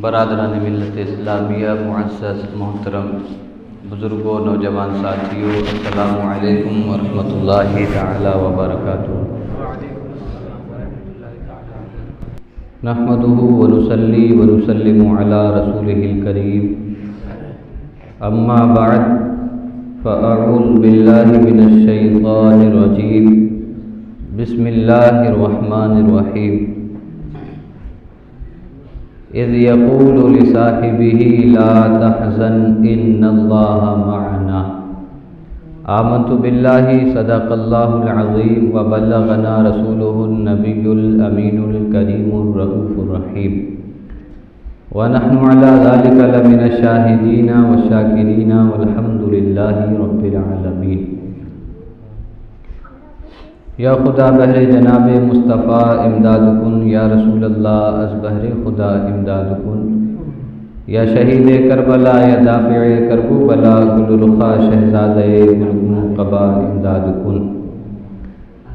برادران ملت اسلامیہ، معزز محترم بزرگوں، نوجوان ساتھیوں، السلام علیکم ورحمۃ اللہ تعالی وبرکاتہ۔ نحمدہ ونصلی ونسلم علی رسولہ الکریم، اما بعد فاعوذ باللہ من الشیطان الرجیم، بسم اللہ الرحمن الرحیم۔ اذ یقول لصاحبہ لا تحزن ان اللہ معنا، آمنت باللہ صدق اللہ العظیم وبلغنا رسولہ النبی الامین الکریم الرؤوف الرحیم، ونحن علی ذلک لمن الشاہدین والشاکرین والحمد للہ رب العالمین۔ یا خدا بہر جناب مصطفیٰ امداد کن، یا رسول اللہ از بہر خدا امداد کن، یا شہید کربلا یا دافع کرب بلا، گل رخا شہزادہ گلگون قبا امداد کن۔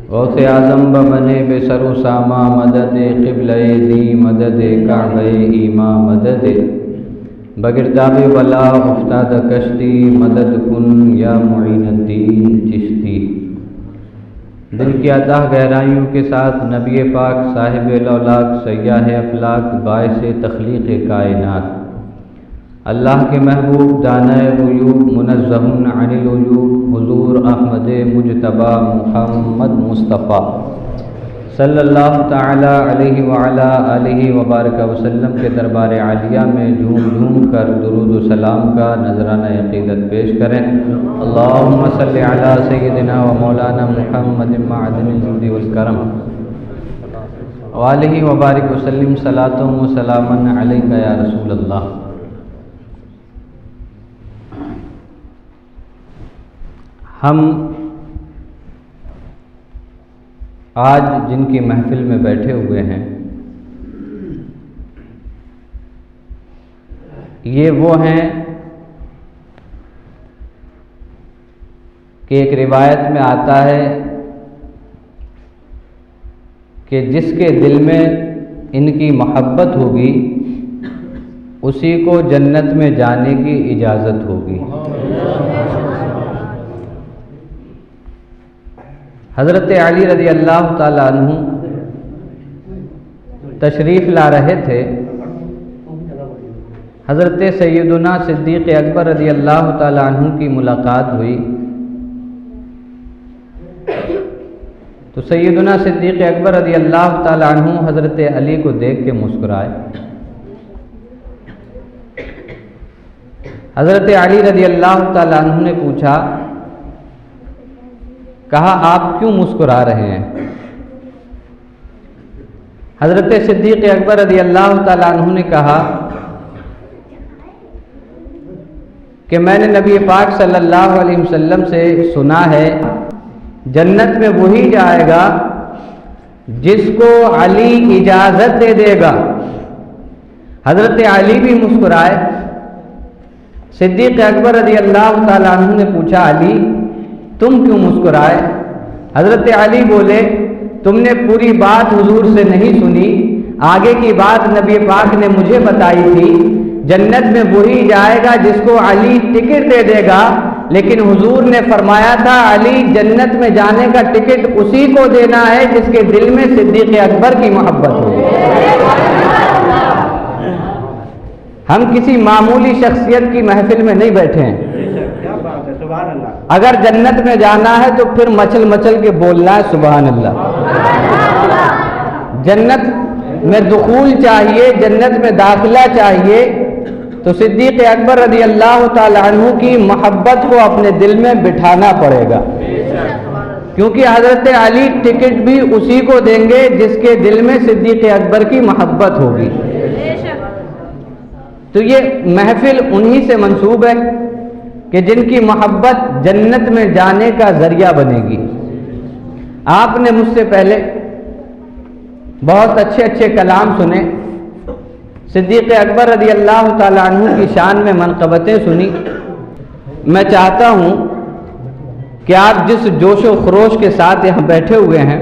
غوث اعظم بمنے بے سر و ساما، مدد قبلہ دی مدد کعبہ ایما مدد، بگرداب بلا افتاد کشتی مدد کن، یا معین الدین چشتی۔ دل کی اتاہ گہرائیوں کے ساتھ نبی پاک صاحب لولاک سیاح افلاک باعث تخلیق کائنات، اللہ کے محبوب دانہ غیوب منزہ عن العیوب، حضور احمد مجتبی محمد مصطفیٰ صلی اللہ تعالی علیہ وعلی آلہ وبارک وسلم کے دربار عالیہ میں جھوم جھوم کر درود و سلام کا نذرانہ عقیدت پیش کریں۔ اللہم صلی علی سیدنا و مولانا محمد معدن الجود والکرم وآلہ وبارک وسلم، صلاۃ و سلاما علیک یا رسول اللہ۔ ہم آج جن کی محفل میں بیٹھے ہوئے ہیں، یہ وہ ہیں کہ ایک روایت میں آتا ہے کہ جس کے دل میں ان کی محبت ہوگی اسی کو جنت میں جانے کی اجازت ہوگی۔ حضرت علی رضی اللہ تعالیٰ عنہ تشریف لا رہے تھے، حضرت سیدنا صدیق اکبر رضی اللہ تعالیٰ عنہ کی ملاقات ہوئی تو سیدنا صدیق اکبر رضی اللہ تعالیٰ عنہ حضرت علی کو دیکھ کے مسکرائے۔ حضرت علی رضی اللہ تعالیٰ عنہ نے پوچھا، کہا آپ کیوں مسکرا رہے ہیں؟ حضرت صدیق اکبر رضی اللہ تعالیٰ عنہ نے کہا کہ میں نے نبی پاک صلی اللہ علیہ وسلم سے سنا ہے جنت میں وہی جائے گا جس کو علی اجازت دے دے گا۔ حضرت علی بھی مسکرائے۔ صدیق اکبر رضی اللہ تعالیٰ عنہ نے پوچھا، علی تم کیوں مسکرائے؟ حضرت علی بولے، تم نے پوری بات حضور سے نہیں سنی، آگے کی بات نبی پاک نے مجھے بتائی تھی، جنت میں وہی جائے گا جس کو علی ٹکٹ دے دے گا، لیکن حضور نے فرمایا تھا علی جنت میں جانے کا ٹکٹ اسی کو دینا ہے جس کے دل میں صدیق اکبر کی محبت ہوگی۔ ہم کسی معمولی شخصیت کی محفل میں نہیں بیٹھے ہیں، اگر جنت میں جانا ہے تو پھر مچل مچل کے بولنا ہے سبحان اللہ۔ جنت میں دخول چاہیے، جنت میں داخلہ چاہیے تو صدیق اکبر رضی اللہ تعالی عنہ کی محبت کو اپنے دل میں بٹھانا پڑے گا، کیونکہ حضرت علی ٹکٹ بھی اسی کو دیں گے جس کے دل میں صدیق اکبر کی محبت ہوگی۔ تو یہ محفل انہی سے منسوب ہے کہ جن کی محبت جنت میں جانے کا ذریعہ بنے گی۔ آپ نے مجھ سے پہلے بہت اچھے اچھے کلام سنے، صدیق اکبر رضی اللہ تعالیٰ عنہ کی شان میں منقبتیں سنی۔ میں چاہتا ہوں کہ آپ جس جوش و خروش کے ساتھ یہاں بیٹھے ہوئے ہیں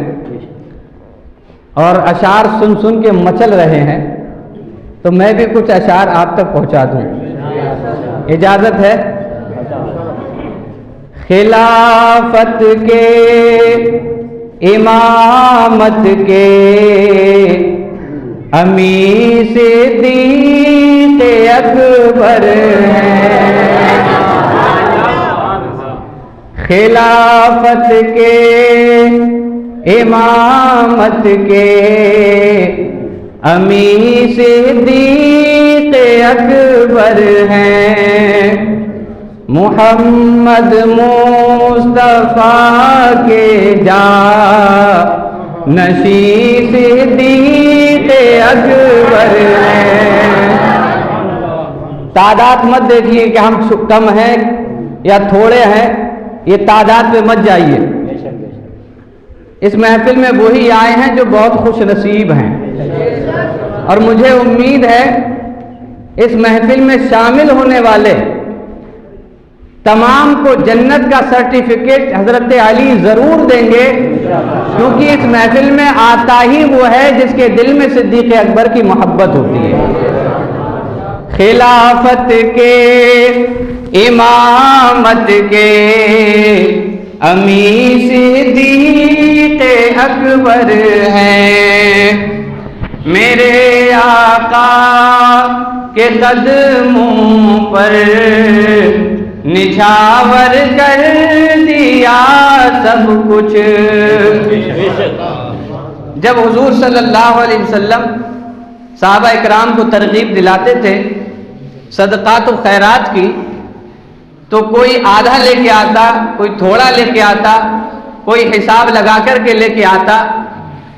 اور اشعار سن سن کے مچل رہے ہیں، تو تو میں بھی کچھ اشعار آپ تک پہنچا دوں، اجازت ہے؟ خلافت کے امامت کے امیر صدیق اکبر ہیں، خلافت کے امامت کے امیر صدیق اکبر ہیں، محمد مصطفیٰ کے جانشین صدیق اکبر ہیں۔ تعداد مت دیکھیے کہ ہم کم ہیں یا تھوڑے ہیں، یہ تعداد پہ مت جائیے۔ اس محفل میں وہی آئے ہیں جو بہت خوش نصیب ہیں، اور مجھے امید ہے اس محفل میں شامل ہونے والے تمام کو جنت کا سرٹیفکیٹ حضرت علی ضرور دیں گے، کیونکہ اس محفل میں آتا ہی وہ ہے جس کے دل میں صدیق اکبر کی محبت ہوتی ہے۔ خلافت کے امامت کے امیر صدیق اکبر ہیں، میرے آقا کے قدموں پر نچھاور کر دیا سب کچھ۔ جب حضور صلی اللہ علیہ وسلم صحابہ اکرام کو ترغیب دلاتے تھے صدقات و خیرات کی، تو کوئی آدھا لے کے آتا، کوئی تھوڑا لے کے آتا، کوئی حساب لگا کر کے لے کے آتا،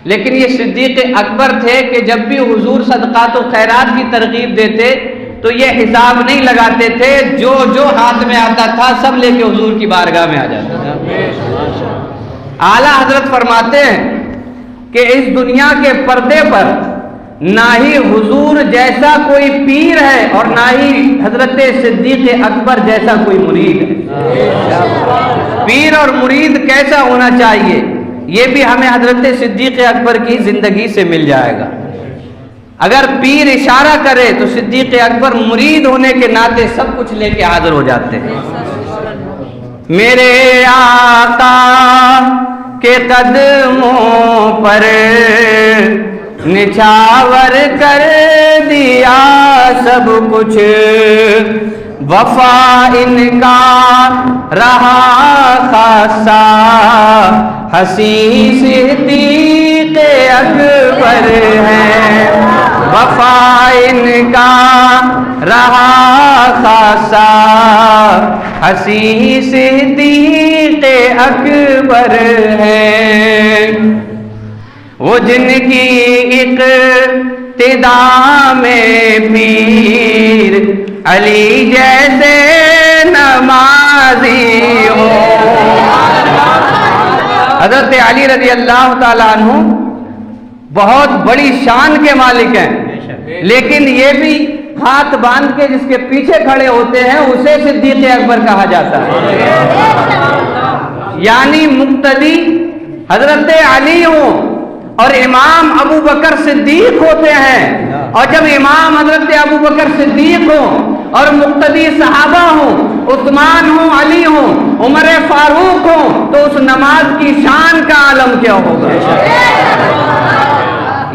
لیکن یہ صدیق اکبر تھے کہ جب بھی حضور صدقات و خیرات کی ترغیب دیتے تو یہ حساب نہیں لگاتے تھے، جو جو ہاتھ میں آتا تھا سب لے کے حضور کی بارگاہ میں آ جاتا تھا۔ اعلیٰ حضرت فرماتے ہیں کہ اس دنیا کے پردے پر نہ ہی حضور جیسا کوئی پیر ہے اور نہ ہی حضرت صدیق اکبر جیسا کوئی مرید ہے۔ پیر اور مرید کیسا ہونا چاہیے یہ بھی ہمیں حضرت صدیق اکبر کی زندگی سے مل جائے گا۔ اگر پیر اشارہ کرے تو صدیق اکبر مرید ہونے کے ناطے سب کچھ لے کے حاضر ہو جاتے ہیں۔ میرے آقا کے قدموں پر نچھاور کر دیا سب کچھ، وفا ان کا رہا خاصا حسین صدیق اکبر ہیں، وفا ان کا رہا خاصا حسین صدیق اکبر ہیں، وہ جن کی اقتدا میں پیر علی جیسے نمازی ہو۔ حضرت علی رضی اللہ تعالیٰ عنہ بہت بڑی شان کے مالک ہیں، لیکن یہ بھی ہاتھ باندھ کے جس کے پیچھے کھڑے ہوتے ہیں اسے صدیق اکبر کہا جاتا ہے، یعنی مقتدی حضرت علی ہوں اور امام ابو بکر صدیق ہوتے ہیں، اور جب امام حضرت ابو بکر صدیق ہوں اور مقتدی صحابہ ہوں، عثمان ہوں، علی ہوں، عمر فاروق ہوں، تو اس نماز کی شان کا عالم کیا ہوگا؟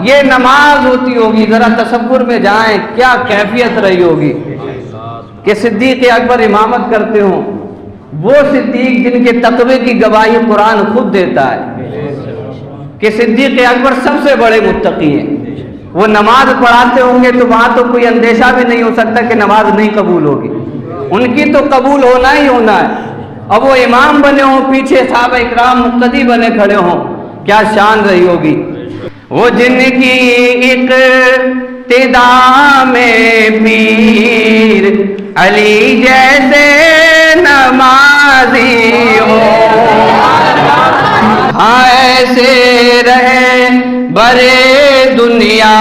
یہ نماز ہوتی ہوگی، ذرا تصور میں جائیں کیا کیفیت رہی ہوگی کہ صدیق اکبر امامت کرتے ہوں، وہ صدیق جن کے تقوی کی گواہی قرآن خود دیتا ہے کہ صدیق اکبر سب سے بڑے متقی ہیں۔ وہ نماز پڑھاتے ہوں گے تو وہاں تو کوئی اندیشہ بھی نہیں ہو سکتا کہ نماز نہیں قبول ہوگی، ان کی تو قبول ہونا ہی ہونا ہے۔ اب وہ امام بنے ہوں، پیچھے صحابہ اکرام مقتدی بنے کھڑے ہوں، کیا شان رہی ہوگی۔ وہ جن کی اقتدا میں پیر علی جیسے نمازی ہو، ہاں ایسے رہے برے دنیا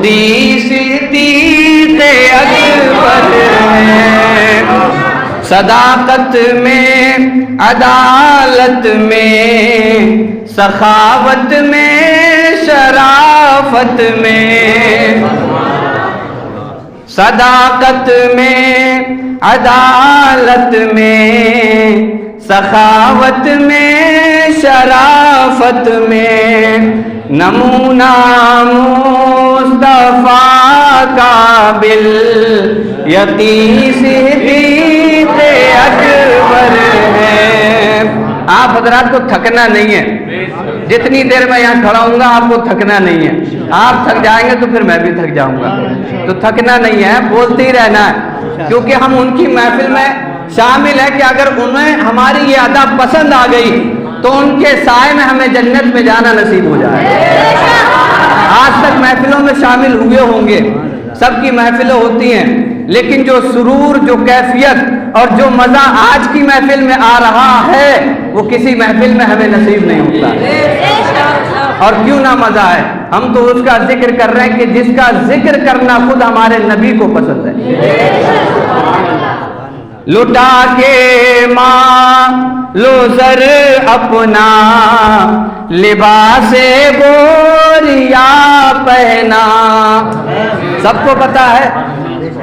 دی صدیق اکبر ہے، صداقت میں، عدالت میں، سخاوت میں، شرافت میں، صداقت میں، عدالت میں، سخاوت میں، شرافت میں، نمونہ مصطفیٰ کا بالیقین صدیق اکبر ہے۔ آپ حضرات کو تھکنا نہیں ہے، جتنی دیر میں یہاں کھڑا ہوں گا آپ کو تھکنا نہیں ہے۔ آپ تھک جائیں گے تو پھر میں بھی تھک جاؤں گا، تو تھکنا نہیں ہے، بولتے ہی رہنا ہے، کیونکہ ہم ان کی محفل میں شامل ہے کہ اگر انہیں ہماری یہ ادا پسند آ گئی تو ان کے سائے میں ہمیں جنت میں جانا نصیب ہو جائے۔ آج تک محفلوں میں شامل ہوئے ہوں گے، سب کی محفلیں ہوتی ہیں، لیکن جو سرور، جو کیفیت اور جو مزہ آج کی محفل میں آ رہا ہے وہ کسی محفل میں ہمیں نصیب نہیں ہوتا۔ اور کیوں نہ مزہ ہے، ہم تو اس کا ذکر کر رہے ہیں کہ جس کا ذکر کرنا خود ہمارے نبی کو پسند ہے۔ لٹا کے ماں لو زر اپنا، لباس گوریا پہنا۔ سب کو پتا ہے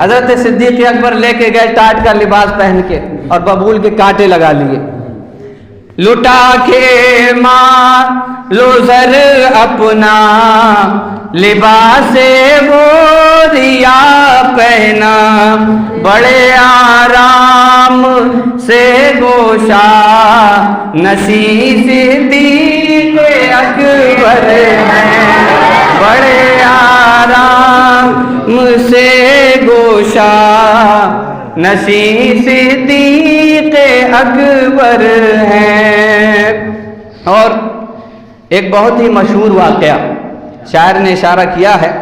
حضرت صدیق اکبر لے کے گئے ٹاٹ کا لباس پہن کے اور ببول کے کانٹے لگا لیے۔ لٹا کے ماں لو زر اپنا، لباس گوریا پہنا، بڑے آرام سے گوشا نشیں صدیق اکبر ہیں، بڑے آرام سے گوشا نشیں صدیق اکبر ہیں۔ اور ایک بہت ہی مشہور واقعہ شاعر نے اشارہ کیا ہے،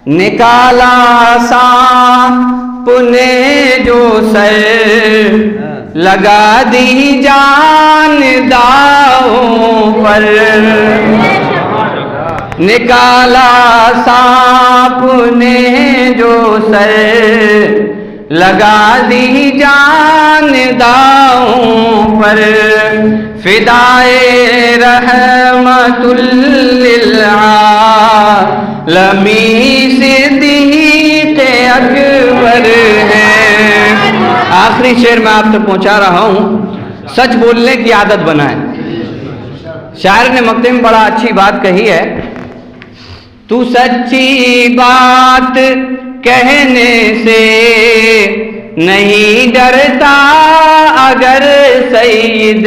نکالا سانپ نے جو سر، لگا دی جان داؤں پر، نکالا سانپ نے جو سر، لگا دی جان داؤں پر، فدائے رحمت للعالمین صدیق اکبر ہیں۔ آخری شعر میں آپ تک پہنچا رہا ہوں، سچ بولنے کی عادت بنائیں۔ شاعر نے مقطع میں بڑا اچھی بات کہی ہے، تو سچی بات کہنے سے نہیں ڈرتا اگر سید۔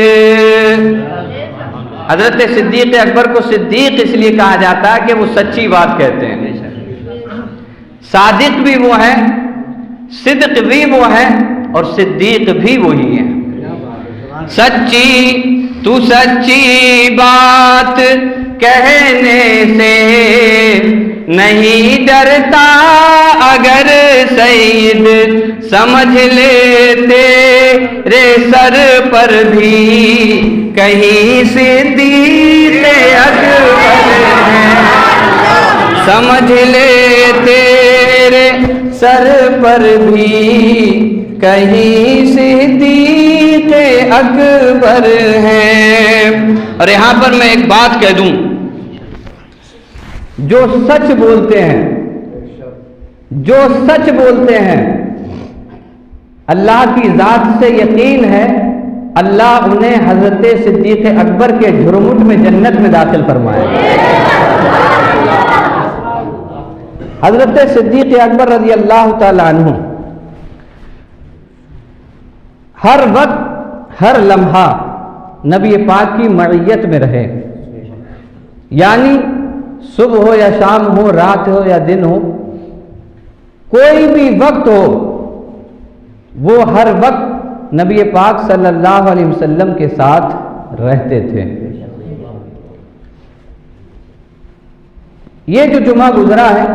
حضرت صدیق اکبر کو صدیق اس لیے کہا جاتا ہے کہ وہ سچی بات کہتے ہیں، صادق بھی وہ ہیں، صدق بھی وہ ہیں اور صدیق بھی وہی ہیں۔ سچی تو سچی بات کہنے سے نہیں ڈرتا اگر سید، سمجھ لے تیرے سر پر بھی کہیں صدیق اکبر ہیں، سمجھ لے تیرے سر پر بھی کہیں صدیق اکبر ہیں۔ اور یہاں پر میں ایک بات کہہ دوں، جو سچ بولتے ہیں، جو سچ بولتے ہیں، اللہ کی ذات سے یقین ہے اللہ انہیں حضرت صدیق اکبر کے جھرمٹ میں جنت میں داخل فرمائے۔ حضرت صدیق اکبر رضی اللہ تعالی عنہ ہر وقت ہر لمحہ نبی پاک کی معیت میں رہے، یعنی صبح ہو یا شام ہو، رات ہو یا دن ہو، کوئی بھی وقت ہو، وہ ہر وقت نبی پاک صلی اللہ علیہ وسلم کے ساتھ رہتے تھے۔ یہ جو جمعہ گزرا ہے،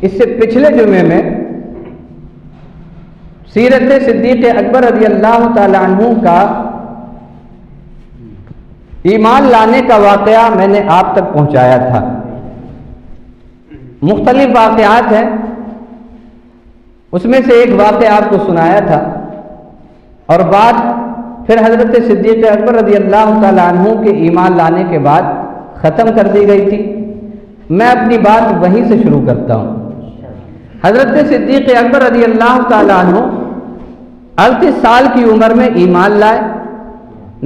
اس سے پچھلے جمعے میں سیرت صدیق اکبر رضی اللہ تعالی عنہ کا ایمان لانے کا واقعہ میں نے آپ تک پہنچایا تھا۔ مختلف واقعات ہیں، اس میں سے ایک واقعہ آپ کو سنایا تھا، اور بات پھر حضرت صدیق اکبر رضی اللہ تعالی عنہ کے ایمان لانے کے بعد ختم کر دی گئی تھی۔ میں اپنی بات وہیں سے شروع کرتا ہوں۔ حضرت صدیق اکبر رضی اللہ تعالیٰ عنہ 38 سال کی عمر میں ایمان لائے.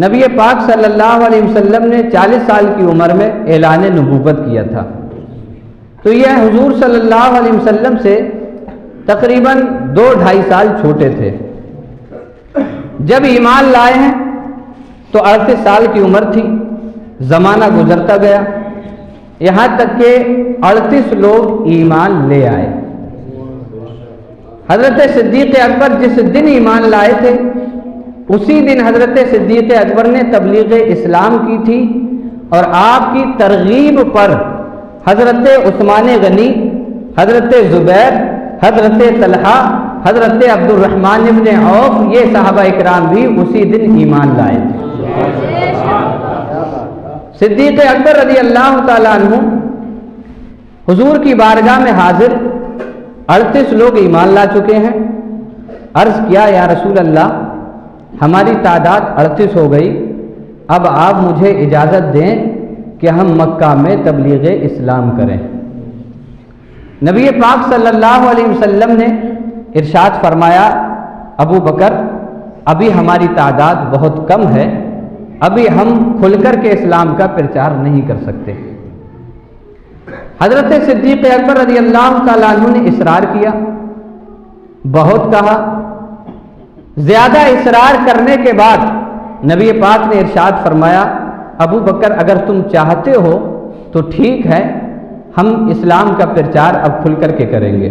نبی پاک صلی اللہ علیہ وسلم نے 40 سال کی عمر میں اعلان نبوت کیا تھا. تو یہ حضور صلی اللہ علیہ وسلم سے تقریباً 2-2.5 سال چھوٹے تھے. جب ایمان لائے ہیں تو 38 سال کی عمر تھی. زمانہ گزرتا گیا یہاں تک کہ 38 لوگ ایمان لے آئے. حضرت صدیق اکبر جس دن ایمان لائے تھے اسی دن حضرت صدیق اکبر نے تبلیغ اسلام کی تھی، اور آپ کی ترغیب پر حضرت عثمان غنی، حضرت زبیر، حضرت طلحہ، حضرت عبد الرحمن ابن عوف، یہ صحابہ اکرام بھی اسی دن ایمان لائے تھے. صدیق اکبر رضی اللہ تعالیٰ عنہ حضور کی بارگاہ میں حاضر، 38 لوگ ایمان لا چکے ہیں. عرض کیا یا رسول اللہ ہماری تعداد 38 ہو گئی، اب آپ مجھے اجازت دیں کہ ہم مکہ میں تبلیغ اسلام کریں. نبی پاک صلی اللہ علیہ وسلم نے ارشاد فرمایا ابو بکر ابھی ہماری تعداد بہت کم ہے، ابھی ہم کھل کر کے اسلام کا پرچار نہیں کر سکتے. حضرت صدیق اکبر رضی اللہ تعالیٰ عنہ نے اصرار کیا، بہت کہا. زیادہ اصرار کرنے کے بعد نبی پاک نے ارشاد فرمایا ابو بکر اگر تم چاہتے ہو تو ٹھیک ہے، ہم اسلام کا پرچار اب کھل کر کے کریں گے.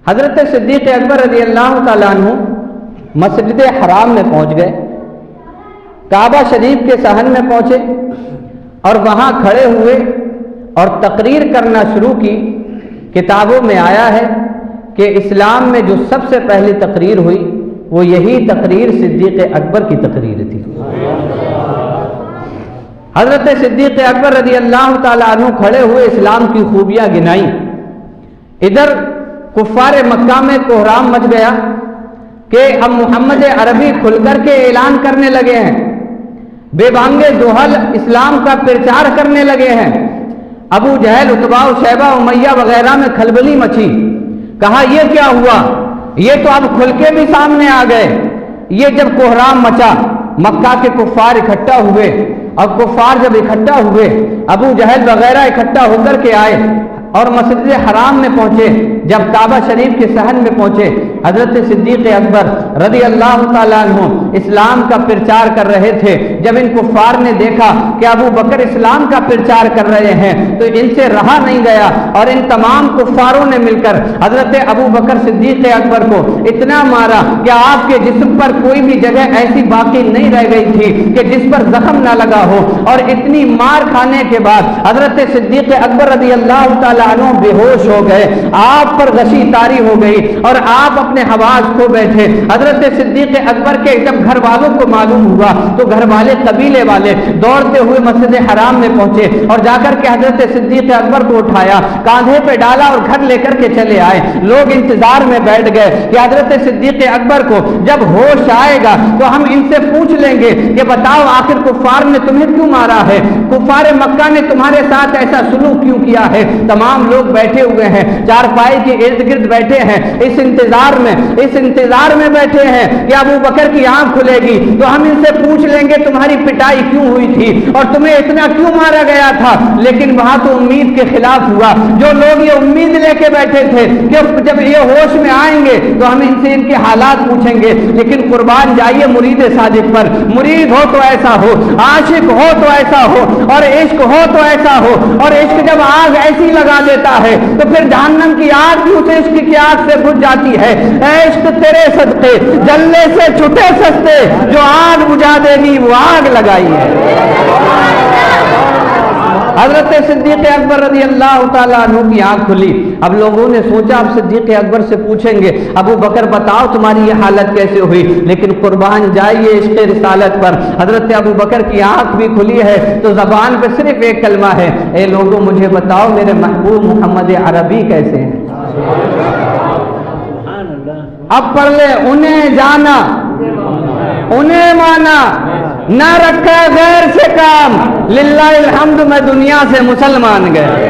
حضرت صدیق اکبر رضی اللہ تعالیٰ عنہ مسجد حرام میں پہنچ گئے، کعبہ شریف کے صحن میں پہنچے اور وہاں کھڑے ہوئے اور تقریر کرنا شروع کی. کتابوں میں آیا ہے کہ اسلام میں جو سب سے پہلی تقریر ہوئی وہ یہی تقریر صدیق اکبر کی تقریر تھی. حضرت صدیق اکبر رضی اللہ تعالیٰ عنہ کھڑے ہوئے اسلام کی خوبیاں گنائیں. ادھر کفار مکہ میں کوہرام مچ گیا کہ اب محمد عربی کھل کر کے اعلان کرنے لگے ہیں، بے بانگے دوہل اسلام کا پرچار کرنے لگے ہیں. ابو جہل، عتبہ و شیبہ، امیہ وغیرہ میں کھلبلی مچی. کہا یہ کیا ہوا، یہ تو اب کھل کے بھی سامنے آ گئے. یہ جب کوہرام مچا مکہ کے کفار اکٹھا ہوئے، اور کفار جب اکٹھا ہوئے ابو جہل وغیرہ اکٹھا ہو کر کے آئے اور مسجد حرام میں پہنچے. جب کعبہ شریف کے صحن میں پہنچے حضرت صدیق اکبر رضی اللہ تعالیٰ عنہ اسلام کا پرچار کر رہے تھے. جب ان کفار نے دیکھا کہ ابو بکر اسلام کا پرچار کر رہے ہیں تو ان سے رہا نہیں گیا، اور ان تمام کفاروں نے مل کر حضرت ابو بکر صدیق اکبر کو اتنا مارا کہ آپ کے جسم پر کوئی بھی جگہ ایسی باقی نہیں رہ گئی تھی کہ جس پر زخم نہ لگا ہو. اور اتنی مار کھانے کے بعد حضرت صدیق اکبر رضی اللہ تعالیٰ عنہ بے ہوش ہو گئے، آپ پر غشی طاری ہو گئی اور آپ اپنے حواس کھو بیٹھے. حضرت صدیق اکبر کے جب گھر والوں کو معلوم ہوا تو گھر والے قبیلے والے دوڑتے ہوئے مسجد حرام میں پہنچے اور جا کر کے حضرت صدیق اکبر کو اٹھایا، کاندھے پہ ڈالا اور گھر لے کر کے چلے آئے. لوگ انتظار میں بیٹھ گئے کہ حضرت صدیق اکبر کو جب ہوش آئے گا تو ہم ان سے پوچھ لیں گے کہ بتاؤ آخر کفار نے تمہیں کیوں مارا ہے، کفار مکہ نے تمہارے ساتھ ایسا سلوک کیوں کیا ہے. تمام لوگ بیٹھے ہوئے ہیں، چارپائی کے ارد گرد بیٹھے ہیں، اس انتظار میں بیٹھے ہیں کہ ابو بکر کی آنکھ کھلے گی تو ہم ان سے پوچھ لیں گے تمہاری پٹائی کیوں ہوئی تھی اور تمہیں اتنا کیوں مارا گیا تھا. لیکن وہاں تو امید کے خلاف ہوا. جو لوگ یہ امید لے کے بیٹھے تھے کہ جب یہ ہوش میں آئیں گے تو ہم ان سے ان کے حالات پوچھیں گے، لیکن قربان جائیے مرید صادق پر. مرید ہو تو ایسا ہو، عاشق ہو تو ایسا ہو، اور عشق ہو تو ایسا ہو. اور عشق جب آگ ایسی لگا دیتا ہے تو پھر جہنم کی آگ بھی اس عشق کی آگ سے بجھ جاتی ہے. اے عشق تیرے صدقے جلنے سے چھٹے سستے، جو آگ بجھا دے گی وہ آگ لگائی ہے. حضرت صدیق اکبر رضی اللہ تعالیٰ عنہ کی آنکھ کھلی. اب لوگوں نے سوچا اب صدیق اکبر سے پوچھیں گے ابو بکر بتاؤ تمہاری یہ حالت کیسے ہوئی. لیکن قربان جائیے عشق رسالت پر حضرت ابو بکر کی آنکھ بھی کھلی ہے تو زبان پہ صرف ایک کلمہ ہے، اے لوگوں مجھے بتاؤ میرے محبوب محمد عربی کیسے ہیں. اب پڑھ لے انہیں جانا انہیں مانا، نہ رکھا غیر سے کام، للہ الحمد میں دنیا سے مسلمان گئے.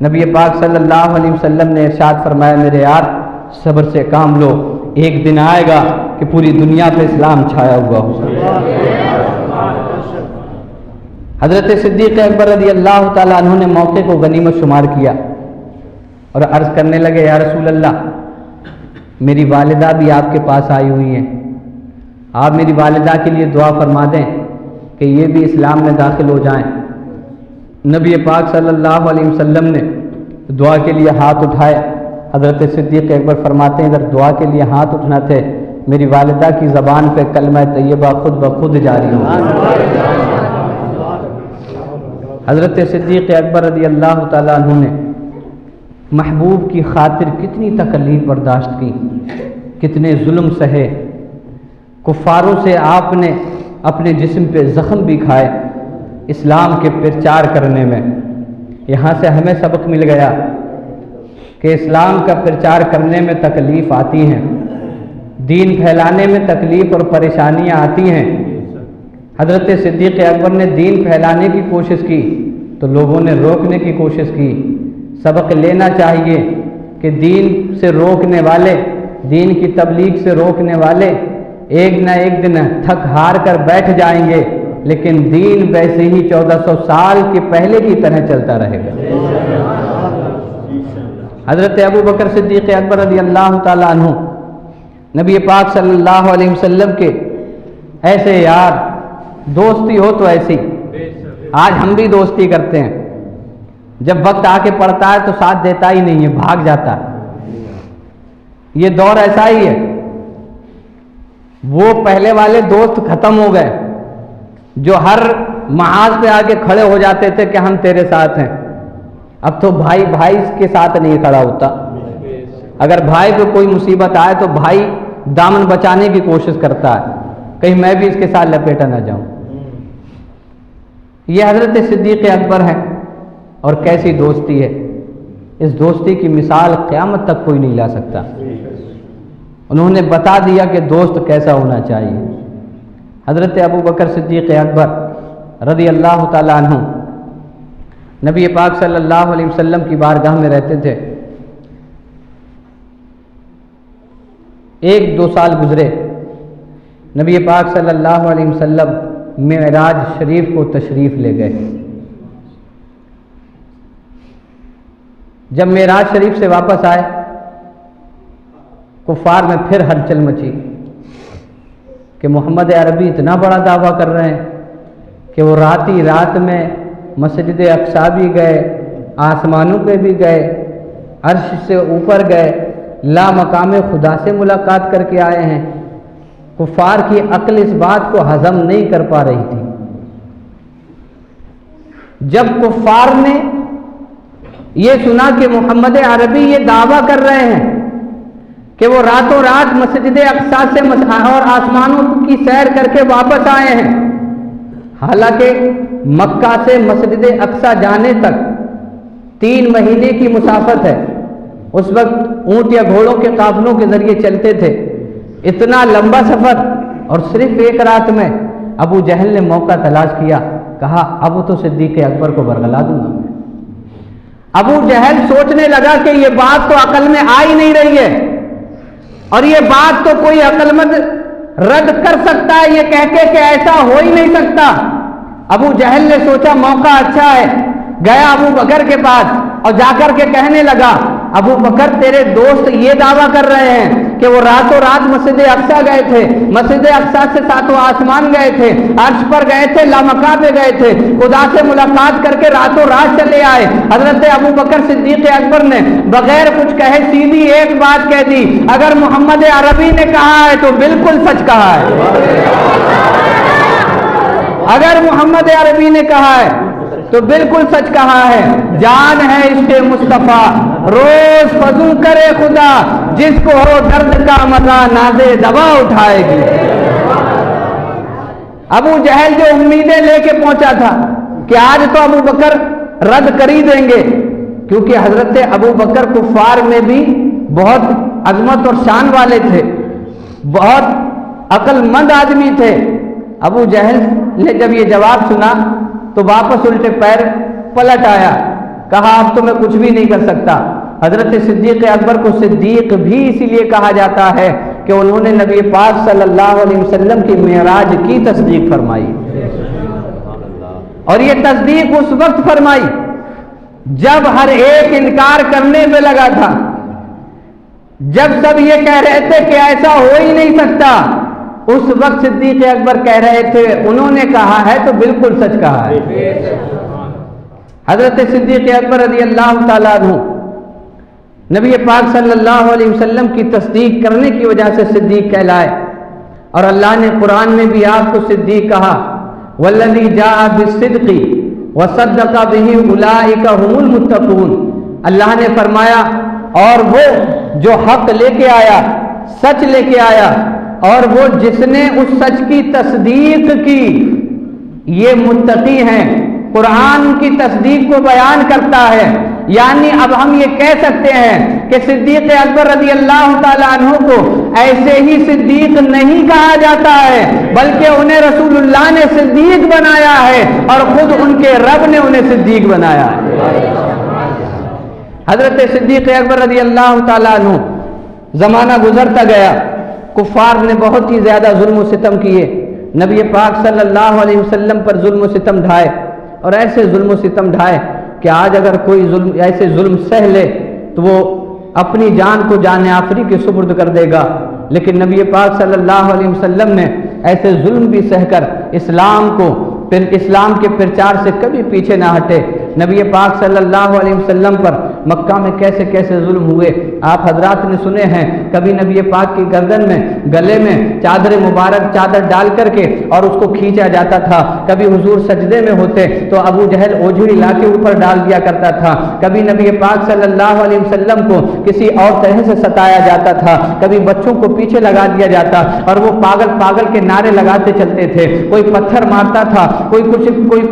نبی پاک صلی اللہ علیہ وسلم نے ارشاد فرمایا میرے یار صبر سے کام لو، ایک دن آئے گا کہ پوری دنیا پہ اسلام چھایا ہوا ہوگا۔ حضرت صدیق اکبر رضی اللہ تعالیٰ عنہ نے موقع کو غنیمت شمار کیا اور عرض کرنے لگے یا رسول اللہ میری والدہ بھی آپ کے پاس آئی ہوئی ہیں، آپ میری والدہ کے لیے دعا فرما دیں کہ یہ بھی اسلام میں داخل ہو جائیں۔ نبی پاک صلی اللہ علیہ وسلم نے دعا کے لیے ہاتھ اٹھائے۔ حضرت صدیق اکبر فرماتے ہیں اگر دعا کے لیے ہاتھ اٹھنا تھے میری والدہ کی زبان پہ کلمہ طیبہ خود بخود جاری ہو گیا۔ حضرت صدیق اکبر رضی اللہ تعالیٰ عنہ نے محبوب کی خاطر کتنی تکلیف برداشت کی، کتنے ظلم سہے، کفاروں سے آپ نے اپنے جسم پہ زخم بھی کھائے اسلام کے پرچار کرنے میں۔ یہاں سے ہمیں سبق مل گیا کہ اسلام کا پرچار کرنے میں تکلیف آتی ہیں، دین پھیلانے میں تکلیف اور پریشانیاں آتی ہیں۔ حضرت صدیق اکبر نے دین پھیلانے کی کوشش کی تو لوگوں نے روکنے کی کوشش کی۔ سبق لینا چاہیے کہ دین سے روکنے والے، دین کی تبلیغ سے روکنے والے ایک نہ ایک دن تھک ہار کر بیٹھ جائیں گے، لیکن دین ویسے ہی 1400 سال کے پہلے کی طرح چلتا رہے گا۔ حضرت ابو بکر صدیق اکبر رضی اللہ تعالیٰ عنہ نبی پاک صلی اللہ علیہ وسلم کے ایسے یار، دوستی ہو تو ایسی، آج ہم بھی دوستی کرتے ہیں، جب وقت آ کے پڑتا ہے تو ساتھ دیتا ہی نہیں ہے، بھاگ جاتا ہے۔ یہ دور ایسا ہی ہے، وہ پہلے والے دوست ختم ہو گئے جو ہر محاذ پہ آ کے کھڑے ہو جاتے تھے کہ ہم تیرے ساتھ ہیں۔ اب تو بھائی بھائی کے ساتھ نہیں کھڑا ہوتا، اگر بھائی پہ کوئی مصیبت آئے تو بھائی دامن بچانے کی کوشش کرتا ہے، کہیں میں بھی اس کے ساتھ لپیٹا نہ جاؤں۔ یہ حضرت صدیق اکبر ہیں، اور کیسی دوستی ہے، اس دوستی کی مثال قیامت تک کوئی نہیں لا سکتا۔ انہوں نے بتا دیا کہ دوست کیسا ہونا چاہیے۔ حضرت ابو بکر صدیق اکبر رضی اللہ تعالیٰ عنہ نبی پاک صلی اللہ علیہ وسلم کی بارگاہ میں رہتے تھے۔ 1-2 سال گزرے، نبی پاک صلی اللہ علیہ وسلم معراج شریف کو تشریف لے گئے۔ جب معراج شریف سے واپس آئے، کفار میں پھر ہلچل مچی کہ محمد عربی اتنا بڑا دعویٰ کر رہے ہیں کہ وہ رات ہی رات میں مسجد اقصیٰ بھی گئے، آسمانوں پہ بھی گئے، عرش سے اوپر گئے، لا مقام خدا سے ملاقات کر کے آئے ہیں۔ کفار کی عقل اس بات کو ہضم نہیں کر پا رہی تھی۔ جب کفار نے یہ سنا کہ محمد عربی یہ دعویٰ کر رہے ہیں کہ وہ راتوں رات مسجد اقصیٰ سے اور آسمانوں کی سیر کر کے واپس آئے ہیں، حالانکہ مکہ سے مسجد اقصیٰ جانے تک 3 مہینے کی مسافت ہے، اس وقت اونٹ یا گھوڑوں کے قافلوں کے ذریعے چلتے تھے، اتنا لمبا سفر، اور صرف ایک رات میں ابو جہل نے موقع تلاش کیا، کہا اب تو صدیق اکبر کو برگلا دوں گا۔ ابو جہل سوچنے لگا کہ یہ بات تو عقل میں آ ہی نہیں رہی ہے، اور یہ بات تو کوئی عقل مند رد کر سکتا ہے یہ کہہ کے کہ ایسا ہو ہی نہیں سکتا۔ ابو جہل نے سوچا موقع اچھا ہے، گیا ابو بکر کے پاس اور جا کر کے کہنے لگا ابو بکر تیرے دوست یہ دعویٰ کر رہے ہیں کہ وہ راتوں رات مسجد اقصیٰ گئے تھے، مسجد اقصیٰ سے 7 آسمان گئے تھے، عرش پر گئے تھے، لامکہ پہ گئے تھے، خدا سے ملاقات کر کے راتوں رات چلے آئے۔ حضرت ابو بکر صدیق اکبر نے بغیر کچھ کہے سیدھی ایک بات کہہ دی، اگر محمد عربی نے کہا ہے تو بالکل سچ کہا ہے، اگر محمد عربی نے کہا ہے تو بالکل سچ کہا ہے۔ جان ہے عشق مصطفیٰ روز فضو کرے خدا، جس کو ہو درد کا مزہ نازے دوا اٹھائے گی۔ ابو جہل جو امیدیں لے کے پہنچا تھا کہ آج تو ابو بکر رد کر ہی دیں گے، کیونکہ حضرت ابو بکر کفار میں بھی بہت عظمت اور شان والے تھے، بہت عقل مند آدمی تھے۔ ابو جہل نے جب یہ جواب سنا تو واپس الٹے پیر پلٹ آیا، کہا اب تو میں کچھ بھی نہیں کر سکتا۔ حضرت صدیق اکبر کو صدیق بھی اسی لیے کہا جاتا ہے کہ انہوں نے نبی پاک صلی اللہ علیہ وسلم کی معراج کی تصدیق فرمائی، اور یہ تصدیق اس وقت فرمائی جب ہر ایک انکار کرنے میں لگا تھا، جب سب یہ کہہ رہے تھے کہ ایسا ہو ہی نہیں سکتا، اس وقت صدیق اکبر کہہ رہے تھے انہوں نے کہا ہے تو بالکل سچ کہا ہے۔ حضرت صدیق اکبر رضی اللہ تعالیٰ عنہ نبی پاک صلی اللہ علیہ وسلم کی تصدیق کرنے کی وجہ سے صدیق کہلائے، اور اللہ نے قرآن میں بھی آپ کو صدیق کہا، والذی جاء بالصدق وصدق بہ اولئک هم المتقون۔ اللہ نے فرمایا اور وہ جو حق لے کے آیا، سچ لے کے آیا، اور وہ جس نے اس سچ کی تصدیق کی، یہ متقی ہیں۔ قرآن کی تصدیق کو بیان کرتا ہے، یعنی اب ہم یہ کہہ سکتے ہیں کہ صدیق اکبر رضی اللہ تعالیٰ عنہ کو ایسے ہی صدیق نہیں کہا جاتا ہے، بلکہ انہیں رسول اللہ نے صدیق بنایا ہے، اور خود ان کے رب نے انہیں صدیق بنایا ہے۔ حضرت صدیق اکبر رضی اللہ تعالیٰ عنہ، زمانہ گزرتا گیا، کفار نے بہت ہی زیادہ ظلم و ستم کیے، نبی پاک صلی اللہ علیہ وسلم پر ظلم و ستم ڈھائے، اور ایسے ظلم و ستم ڈھائے کہ آج اگر کوئی ایسے ظلم سہ لے تو وہ اپنی جان کو جان آفری کے سپرد کر دے گا، لیکن نبی پاک صلی اللہ علیہ وسلم نے ایسے ظلم بھی سہ کر اسلام کے پرچار سے کبھی پیچھے نہ ہٹے۔ نبی پاک صلی اللہ علیہ وسلم پر مکہ میں کیسے کیسے ظلم ہوئے آپ حضرات نے سنے ہیں۔ کبھی نبی پاک کی گردن میں، گلے میں چادر مبارک چادر ڈال کر کے اور اس کو کھینچا جاتا تھا، کبھی حضور سجدے میں ہوتے تو ابو جہل اوجھڑی لا کے اوپر ڈال دیا کرتا تھا، کبھی نبی پاک صلی اللہ علیہ وسلم کو کسی اور طرح سے ستایا جاتا تھا، کبھی بچوں کو پیچھے لگا دیا جاتا اور وہ پاگل پاگل کے نعرے لگاتے چلتے تھے، کوئی پتھر مارتا تھا، کوئی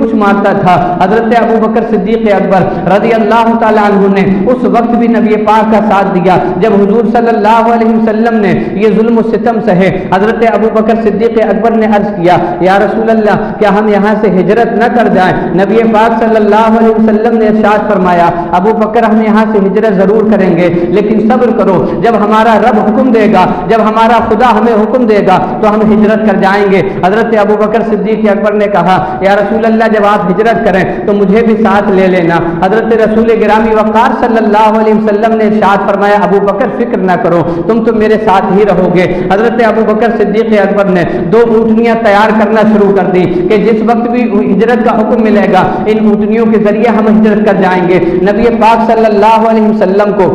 کچھ مارتا تھا۔ حضرت ابو بکر صدیق اکبر رضی اللہ تعالیٰ عنہ نے اس وقت بھی نبی پاک کا ساتھ دیا جب حضور صلی اللہ علیہ وسلم نے یہ ظلم و ستم سہے۔ حضرت ابو بکر صدیق اکبر نے عرض کیا، یا رسول اللہ کیا ہم یہاں سے ہجرت نہ کر جائیں؟ نبی پاک صلی اللہ علیہ وسلم نے ارشاد فرمایا، ابو بکر ہم یہاں سے ہجرت ضرور کریں گے، لیکن صبر کرو، جب ہمارا رب حکم دے گا، جب ہمارا خدا ہمیں حکم دے گا تو ہم ہجرت کر جائیں گے۔ حضرت ابو بکر صدیق اکبر نے کہا، یا رسول اللہ جب آپ ہجرت کریں تو مجھے بھی ساتھ لے لینا۔ حضرت رسول گرامی وقار صلی اللہ علیہ وسلم نے ارشاد فرمایا، ابو بکر فکر نہ کرو، تم تو میرے ساتھ ہی رہو گے۔ حضرت ابو بکر صدیق اکبر نے 2 اونٹنیاں تیار کرنا شروع کر دی کہ جس وقت بھی ہجرت کا حکم ملے گا ان اونٹنیوں کے ذریعے ہم ہجرت کر جائیں گے۔ نبی پاک صلی اللہ علیہ وسلم کو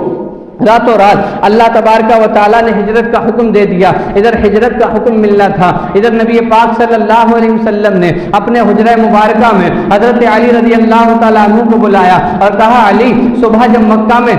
راتوں رات اللہ تبارک و تعالیٰ نے ہجرت کا حکم دے دیا۔ ادھر ہجرت کا حکم ملنا تھا، ادھر نبی پاک صلی اللہ علیہ وسلم نے اپنے حجرہ مبارکہ میں حضرت علی رضی اللہ تعالیٰ عنہ کو بلایا اور کہا، علی صبح جب مکہ میں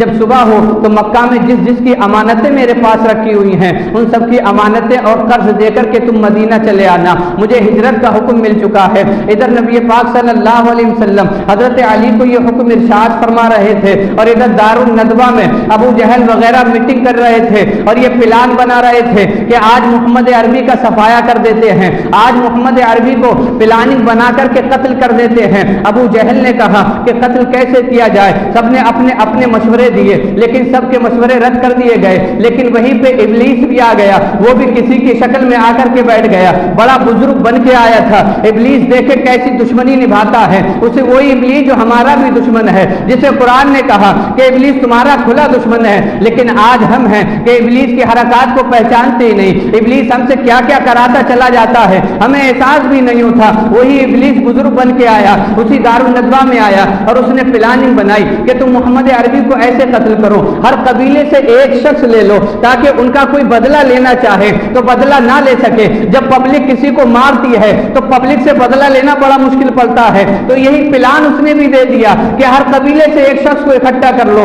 جب صبح ہو تو مکہ میں جس کی امانتیں میرے پاس رکھی ہوئی ہیں ان سب کی امانتیں اور قرض دے کر کے تم مدینہ چلے آنا، مجھے ہجرت کا حکم مل چکا ہے۔ ادھر نبی پاک صلی اللہ علیہ وسلم حضرت علی کو یہ حکم ارشاد فرما رہے تھے، اور ادھر دارالندوہ میں ابو جہل وغیرہ میٹنگ کر رہے تھے اور یہ پلان بنا رہے تھے کہ آج محمد عربی کا صفایا کر دیتے ہیں، آج محمد عربی کو پلاننگ بنا کر کے قتل کر دیتے ہیں۔ ابو جہل نے کہا کہ قتل کیسے کیا جائے، سب نے اپنے اپنے مشورے دیے لیکن سب کے مشورے رد کر دیے گئے، لیکن وہیں پہ ابلیس بھی آ گیا، وہ بھی کسی کی شکل میں آ کر کے بیٹھ گیا، بڑا بزرگ بن کے آیا تھا۔ ابلیس دیکھے کیسی دشمنی نبھاتا ہے، اسے وہی ابلیس جو ہمارا بھی دشمن ہے، جسے قرآن نے کہا کہ ابلیس تمہارا کھلا دشمن ہے، لیکن آج ہم ہیں کہ ابلیس کی حرکات کو پہچانتے ہی نہیں، ابلیس ہم سے کیا کیا کراتا چلا جاتا ہے ہمیں احساس بھی نہیں ہوتا۔ وہی ابلیس بزرگ بن کے آیا، اسی دارالندوہ میں آیا اور اس نے پلاننگ بنائی کہ تم محمد عربی کو ایسے قتل کرو، ہر قبیلے سے ایک شخص لے لو تاکہ ان کا کوئی بدلہ لینا چاہے تو بدلہ نہ لے سکے۔ جب پبلک کسی کو مارتی ہے تو پبلک سے بدلہ لینا بڑا مشکل پڑتا ہے، تو یہی پلان اس نے بھی دے دیا کہ ہر قبیلے سے ایک شخص کو اکٹھا کر لو۔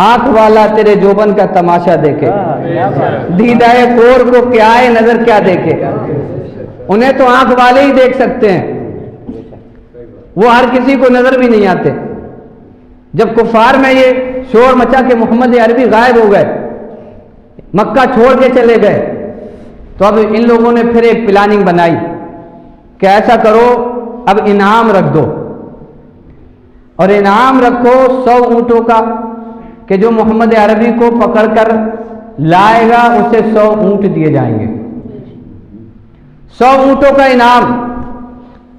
آنکھ والا تیرے جوبن کا تماشا دیکھے، دیدہ کور کو کیا ہے نظر کیا دیکھے۔ انہیں تو آنکھ والے ہی دیکھ سکتے ہیں، وہ ہر کسی کو نظر بھی نہیں آتے۔ جب کفار میں یہ شور مچا کہ محمد عربی غائب ہو گئے، مکہ چھوڑ کے چلے گئے، تو اب ان لوگوں نے پھر ایک پلاننگ بنائی کہ ایسا کرو اب انعام رکھ دو، اور انعام رکھو 100 اونٹوں کا، کہ جو محمد عربی کو پکڑ کر لائے گا اسے 100 اونٹ دیے جائیں گے، 100 اونٹوں کا انعام۔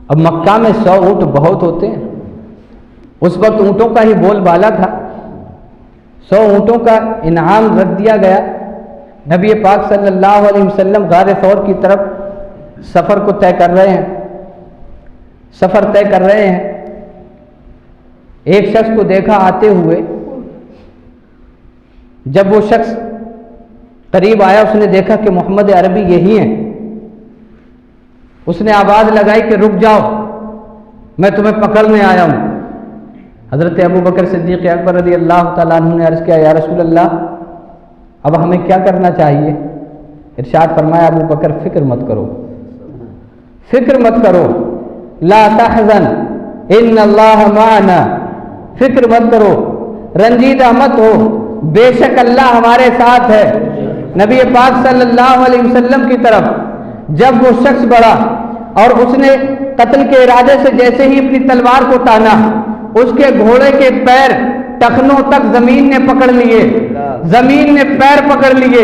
اب مکہ میں 100 اونٹ بہت ہوتے ہیں، اس وقت اونٹوں کا ہی بول بالا تھا، 100 اونٹوں کا انعام رکھ دیا گیا۔ نبی پاک صلی اللہ علیہ وسلم غار ثور کی طرف سفر کو طے کر رہے ہیں، سفر طے کر رہے ہیں۔ ایک شخص کو دیکھا آتے ہوئے، جب وہ شخص قریب آیا اس نے دیکھا کہ محمد عربی یہی ہیں، اس نے آواز لگائی کہ رک جاؤ، میں تمہیں پکڑنے آیا ہوں۔ حضرت ابو بکر صدیق اکبر رضی اللہ تعالیٰ عنہ نے عرض کیا یا رسول اللہ اب ہمیں کیا کرنا چاہیے؟ ارشاد فرمایا ابو بکر فکر مت کرو، فکر مت کرو، لا تحزن ان اللہ معنا، فکر مت کرو، رنجیدہ مت ہو، بے شک اللہ ہمارے ساتھ ہے۔ نبی پاک صلی اللہ علیہ وسلم کی طرف جب وہ شخص بڑھا اور اس نے قتل کے ارادے سے جیسے ہی اپنی تلوار کو تانا، اس کے گھوڑے کے پیر ٹخنوں تک زمین نے پکڑ لیے، زمین نے پیر پکڑ لیے۔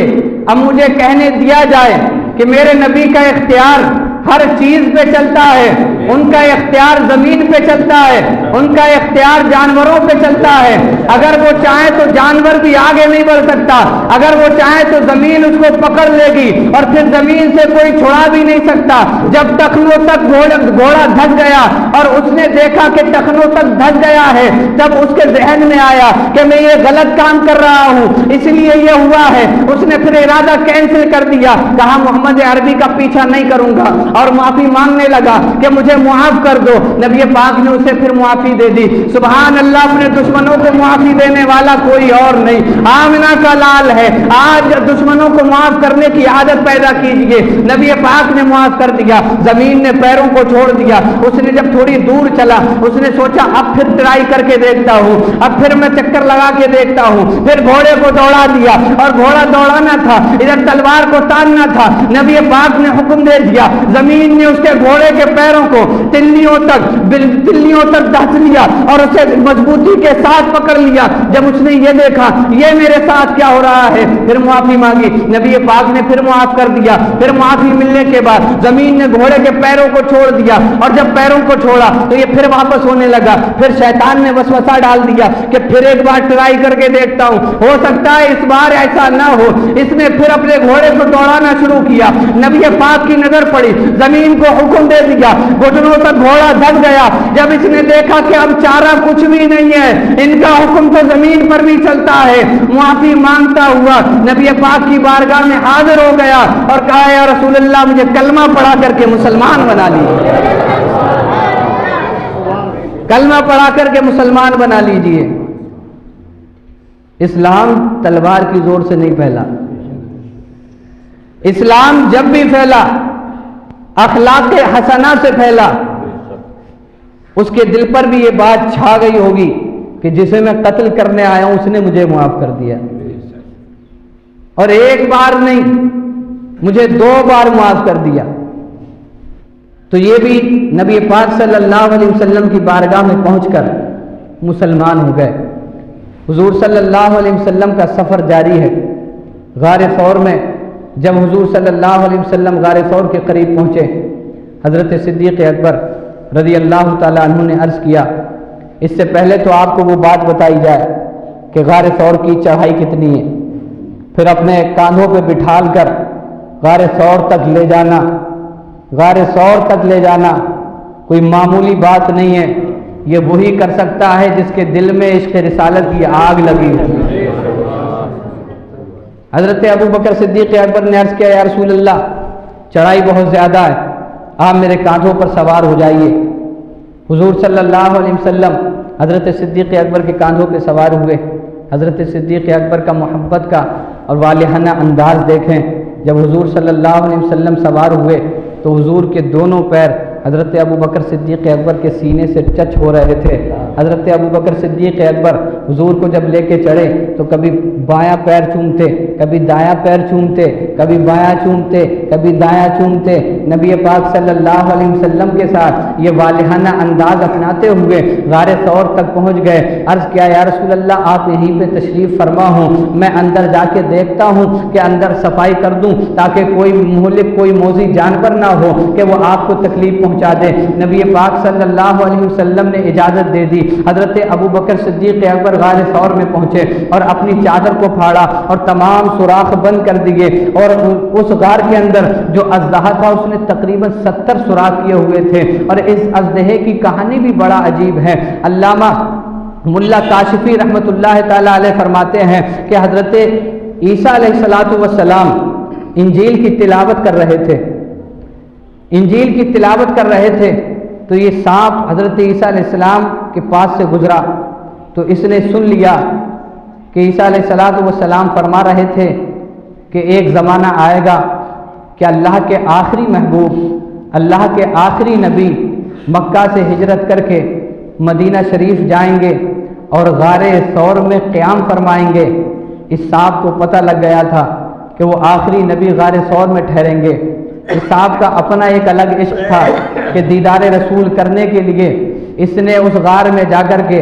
اب مجھے کہنے دیا جائے کہ میرے نبی کا اختیار ہر چیز پہ چلتا ہے، ان کا اختیار زمین پہ چلتا ہے، ان کا اختیار جانوروں پہ چلتا ہے۔ اگر وہ چاہے تو جانور بھی آگے نہیں بڑھ سکتا، اگر وہ چاہے تو زمین اس کو پکڑ لے گی اور پھر زمین سے کوئی چھڑا بھی نہیں سکتا۔ جب ٹخنوں تک گھوڑا دھس گیا اور اس نے دیکھا کہ ٹخنوں تک دھس گیا ہے، تب اس کے ذہن میں آیا کہ میں یہ غلط کام کر رہا ہوں، اس لیے یہ ہوا ہے۔ اس نے پھر ارادہ کینسل کر دیا، کہا محمد عربی کا پیچھا نہیں کروں گا، اور معافی مانگنے لگا کہ مجھے معاف کر دو۔ نبی پاک نے اسے پھر معافی دے دی۔ سبحان اللہ، اپنے دشمنوں کو معافی دینے والا کوئی اور نہیں، آمنہ کا لال ہے۔ آج دشمنوں کو معاف کرنے کی عادت پیدا کیجئے۔ نبی پاک نے معاف کر دیا، زمین نے پیروں کو چھوڑ دیا۔ اس نے جب تھوڑی دور چلا، اس نے سوچا اب پھر ٹرائی کر کے دیکھتا ہوں، اب پھر میں چکر لگا کے دیکھتا ہوں۔ پھر گھوڑے کو دوڑا دیا، اور گھوڑا دوڑانا تھا، ادھر تلوار کو تاننا تھا۔ نبی پاک نے حکم دے دیا، زمین نے اس کے گھوڑے کے پیروں کو تلیوں تک دھس لیا اور اسے مضبوطی کے ساتھ پکڑ لیا۔ جب اس نے یہ دیکھا یہ میرے ساتھ کیا ہو رہا ہے، پھر معافی مانگی، نبی پاک نے پھر معاف کر دیا۔ پھر معافی ملنے کے بعد زمین نے گھوڑے کے پیروں کو چھوڑ دیا، اور جب پیروں کو چھوڑا تو یہ پھر واپس ہونے لگا۔ پھر شیطان نے وسوسہ ڈال دیا کہ پھر ایک بار ٹرائی کر کے دیکھتا ہوں، ہو سکتا ہے اس بار ایسا نہ ہو۔ اس نے پھر اپنے گھوڑے کو دوڑانا شروع کیا۔ نبی پاک کی نظر پڑی، زمین کو حکم دے دیا، گھٹنوں تک گھوڑا دھس گیا۔ جب اس نے دیکھا کہ اب چارہ کچھ بھی نہیں ہے، ان کا حکم تو زمین پر بھی چلتا ہے، معافی مانگتا ہوا نبی پاک کی بارگاہ میں حاضر ہو گیا اور کہا یا رسول اللہ مجھے کلمہ پڑھا کر کے مسلمان بنا لیجیے، کلمہ پڑھا کر کے مسلمان بنا لیجیے۔ اسلام تلوار کی زور سے نہیں پھیلا، اسلام جب بھی پھیلا اخلاق حسنہ سے پھیلا۔ اس کے دل پر بھی یہ بات چھا گئی ہوگی کہ جسے میں قتل کرنے آیا ہوں اس نے مجھے معاف کر دیا، اور ایک بار نہیں مجھے 2 بار معاف کر دیا۔ تو یہ بھی نبی پاک صلی اللہ علیہ وسلم کی بارگاہ میں پہنچ کر مسلمان ہو گئے۔ حضور صلی اللہ علیہ وسلم کا سفر جاری ہے۔ غار ثور میں جب حضور صلی اللہ علیہ وسلم غار ثور کے قریب پہنچے، حضرت صدیق اکبر رضی اللہ تعالیٰ عنہ نے عرض کیا، اس سے پہلے تو آپ کو وہ بات بتائی جائے کہ غار ثور کی چڑھائی کتنی ہے، پھر اپنے کاندھوں پہ بٹھال کر غار ثور تک لے جانا، غار ثور تک لے جانا کوئی معمولی بات نہیں ہے، یہ وہی کر سکتا ہے جس کے دل میں عشق رسالت کی آگ لگی ہے۔ حضرت ابو بکر صدیق اکبر نے عرض کیا یا رسول اللہ چڑھائی بہت زیادہ ہے، آپ میرے کاندھوں پر سوار ہو جائیے۔ حضور صلی اللہ علیہ وسلم حضرت صدیق اکبر کے کاندھوں پہ سوار ہوئے حضرت صدیق اکبر کا محبت کا اور والہانہ انداز دیکھیں. جب حضور صلی اللہ علیہ وسلم سوار ہوئے تو حضور کے دونوں پیر حضرت ابوبکر صدیق اکبر کے سینے سے ٹچ ہو رہے تھے. حضرت ابوبکر صدیق اکبر حضور کو جب لے کے چڑھے تو کبھی بایاں پیر چومتے، کبھی دایاں پیر چومتے، کبھی بایاں چومتے، کبھی دایاں چومتے. نبی پاک صلی اللہ علیہ وسلم کے ساتھ یہ والہانہ انداز اپناتے ہوئے غار ثور تک پہنچ گئے. عرض کیا یا رسول اللہ آپ یہیں پہ تشریف فرما ہوں، میں اندر جا کے دیکھتا ہوں کہ اندر صفائی کر دوں تاکہ کوئی مہلک کوئی موذی جانور نہ ہو کہ وہ آپ کو تکلیف پہنچا دے. نبی پاک صلی اللہ علیہ وسلم نے اجازت دے دی. حضرت ابوبکر صدیق اکبر غار ثور میں پہنچے اور اپنی چادر کو پھاڑا اور تمام سوراخ بند کر دیے. اور اس غار کے اندر جو اژدہا تھا اس نے تقریباً 70 سوراخ کیے ہوئے تھے. اور اس اژدہے کی کہانی بھی بڑا عجیب ہے. علامہ ملا کاشفی رحمۃ اللہ تعالی علیہ فرماتے ہیں کہ حضرت عیسیٰ علیہ السلام انجیل کی تلاوت کر رہے تھے. انجیل کی تلاوت کر رہے تھے تو یہ سانپ حضرت عیسیٰ علیہ السلام کے پاس سے گزرا تو اس نے سن لیا کہ عیسیٰ علیہ السلام فرما رہے تھے کہ ایک زمانہ آئے گا کہ اللہ کے آخری محبوب، اللہ کے آخری نبی مکہ سے ہجرت کر کے مدینہ شریف جائیں گے اور غار ثور میں قیام فرمائیں گے. اس سانپ کو پتہ لگ گیا تھا کہ وہ آخری نبی غار ثور میں ٹھہریں گے. اس صاحب کا اپنا ایک الگ عشق تھا کہ دیدار رسول کرنے کے لیے اس نے اس غار میں جا کر کے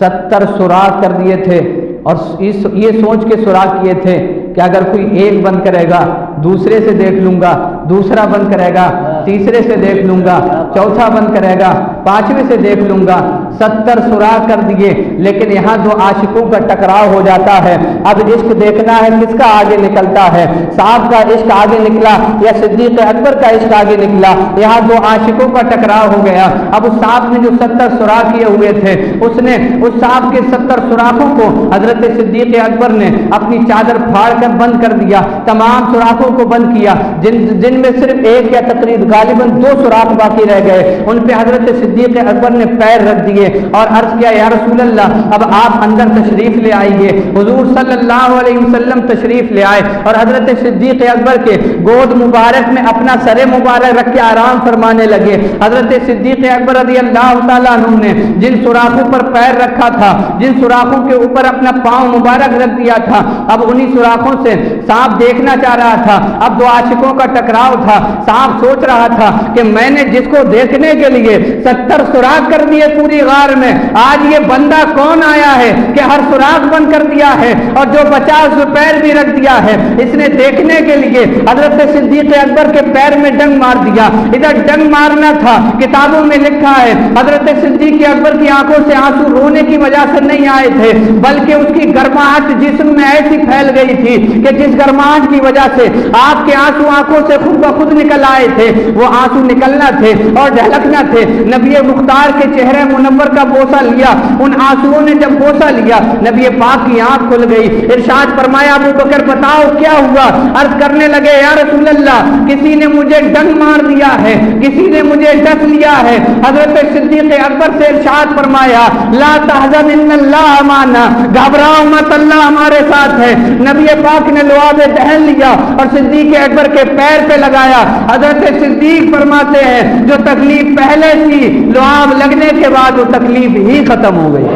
70 سوراخ کر دیے تھے اور یہ سوچ کے سوراخ کیے تھے کہ اگر کوئی ایک بند کرے گا دوسرے سے دیکھ لوں گا، دوسرا بند کرے گا تیسرے سے دیکھ لوں گا، چوتھا بند کرے گا پانچویں سے دیکھ لوں گا. 70 سوراخ کر دیے لیکن یہاں دو عاشقوں کا ٹکراؤ ہو جاتا ہے. اب عشق دیکھنا ہے کس کا آگے نکلتا ہے، صاحب کا عشق آگے نکلا یا صدیق اکبر کا عشق آگے نکلا. یہاں دو عاشقوں کا ٹکراؤ ہو گیا. اب اس صاحب نے جو 70 سوراخ کیے ہوئے تھے اس نے اس صاحب کے 70 سوراخوں کو حضرت صدیق اکبر نے اپنی چادر پھاڑ کر بند کر دیا. تمام سوراخوں کو بند کیا جن میں صرف ایک یا تقریباً غالباً 2 سوراخ باقی رہ گئے. ان پہ حضرت صدیق اکبر نے پیر رکھ دیے اور عرض کیا یا رسول اللہ اب آپ اندر تشریف لے آئیے. حضور صلی اللہ علیہ وسلم تشریف لے آئے اور حضرت صدیق اکبر کے گود مبارک میں اپنا سر مبارک رکھ کے آرام فرمانے لگے. حضرت صدیق اکبر رضی اللہ تعالیٰ عنہ نے جن سوراخوں پر پیر رکھا تھا، جن سوراخوں کے اوپر اپنا پاؤں مبارک رکھ دیا تھا، اب انہی سوراخوں سے سانپ دیکھنا چاہ رہا تھا. اب دو عاشقوں کا ٹکراؤ تھا. سانپ سوچ رہا تھا کہ میں نے جس کو دیکھنے کے لیے 70 سوراخ کر دیے پوری غار میں، آج یہ بندہ کون آیا ہے کہ ہر سوراخ بند کر دیا ہے اور جو 50 پیر بھی رکھ دیا ہے. اس نے دیکھنے کے لیے حضرت صدیق اکبر کے پیر میں ڈنگ مار دیا. ادھر ڈنگ مارنا تھا، کتابوں میں لکھا ہے حضرت صدیق اکبر کی آنکھوں سے آنسو رونے کی وجہ سے نہیں آئے تھے بلکہ اس کی گرماہٹ جسم میں ایسی پھیل گئی تھی کہ جس گرماہٹ کی وجہ سے آپ کے آنسو آنکھوں سے خود بخود نکل آئے تھے وہ آنسو نکلنا تھے اور ڈھلکنا تھے. نبی مختار کے چہرے منور کا بوسہ لیا. ان آنسوؤں نے جب بوسہ لیا نبی پاک کی آنکھ کھل گئی. ارشاد فرمایا ابو بکر بتاؤ کیا ہوا؟ عرض کرنے لگے یا رسول اللہ کسی نے مجھے ڈنگ مار دیا ہے، کسی نے مجھے ڈس لیا ہے. حضرت صدیق اکبر سے ارشاد فرمایا لا تحزن ان اللہ معنا، گھبراؤ مت اللہ ہمارے ساتھ ہے. نبی پاک نے لعاب دہن لیا اور صدیق اکبر کے پیر پہ لگایا. حضرت صدیق فرماتے ہیں جو تکلیف پہلے تھی لعاب لگنے کے بعد وہ تکلیف ہی ختم ہو گئی.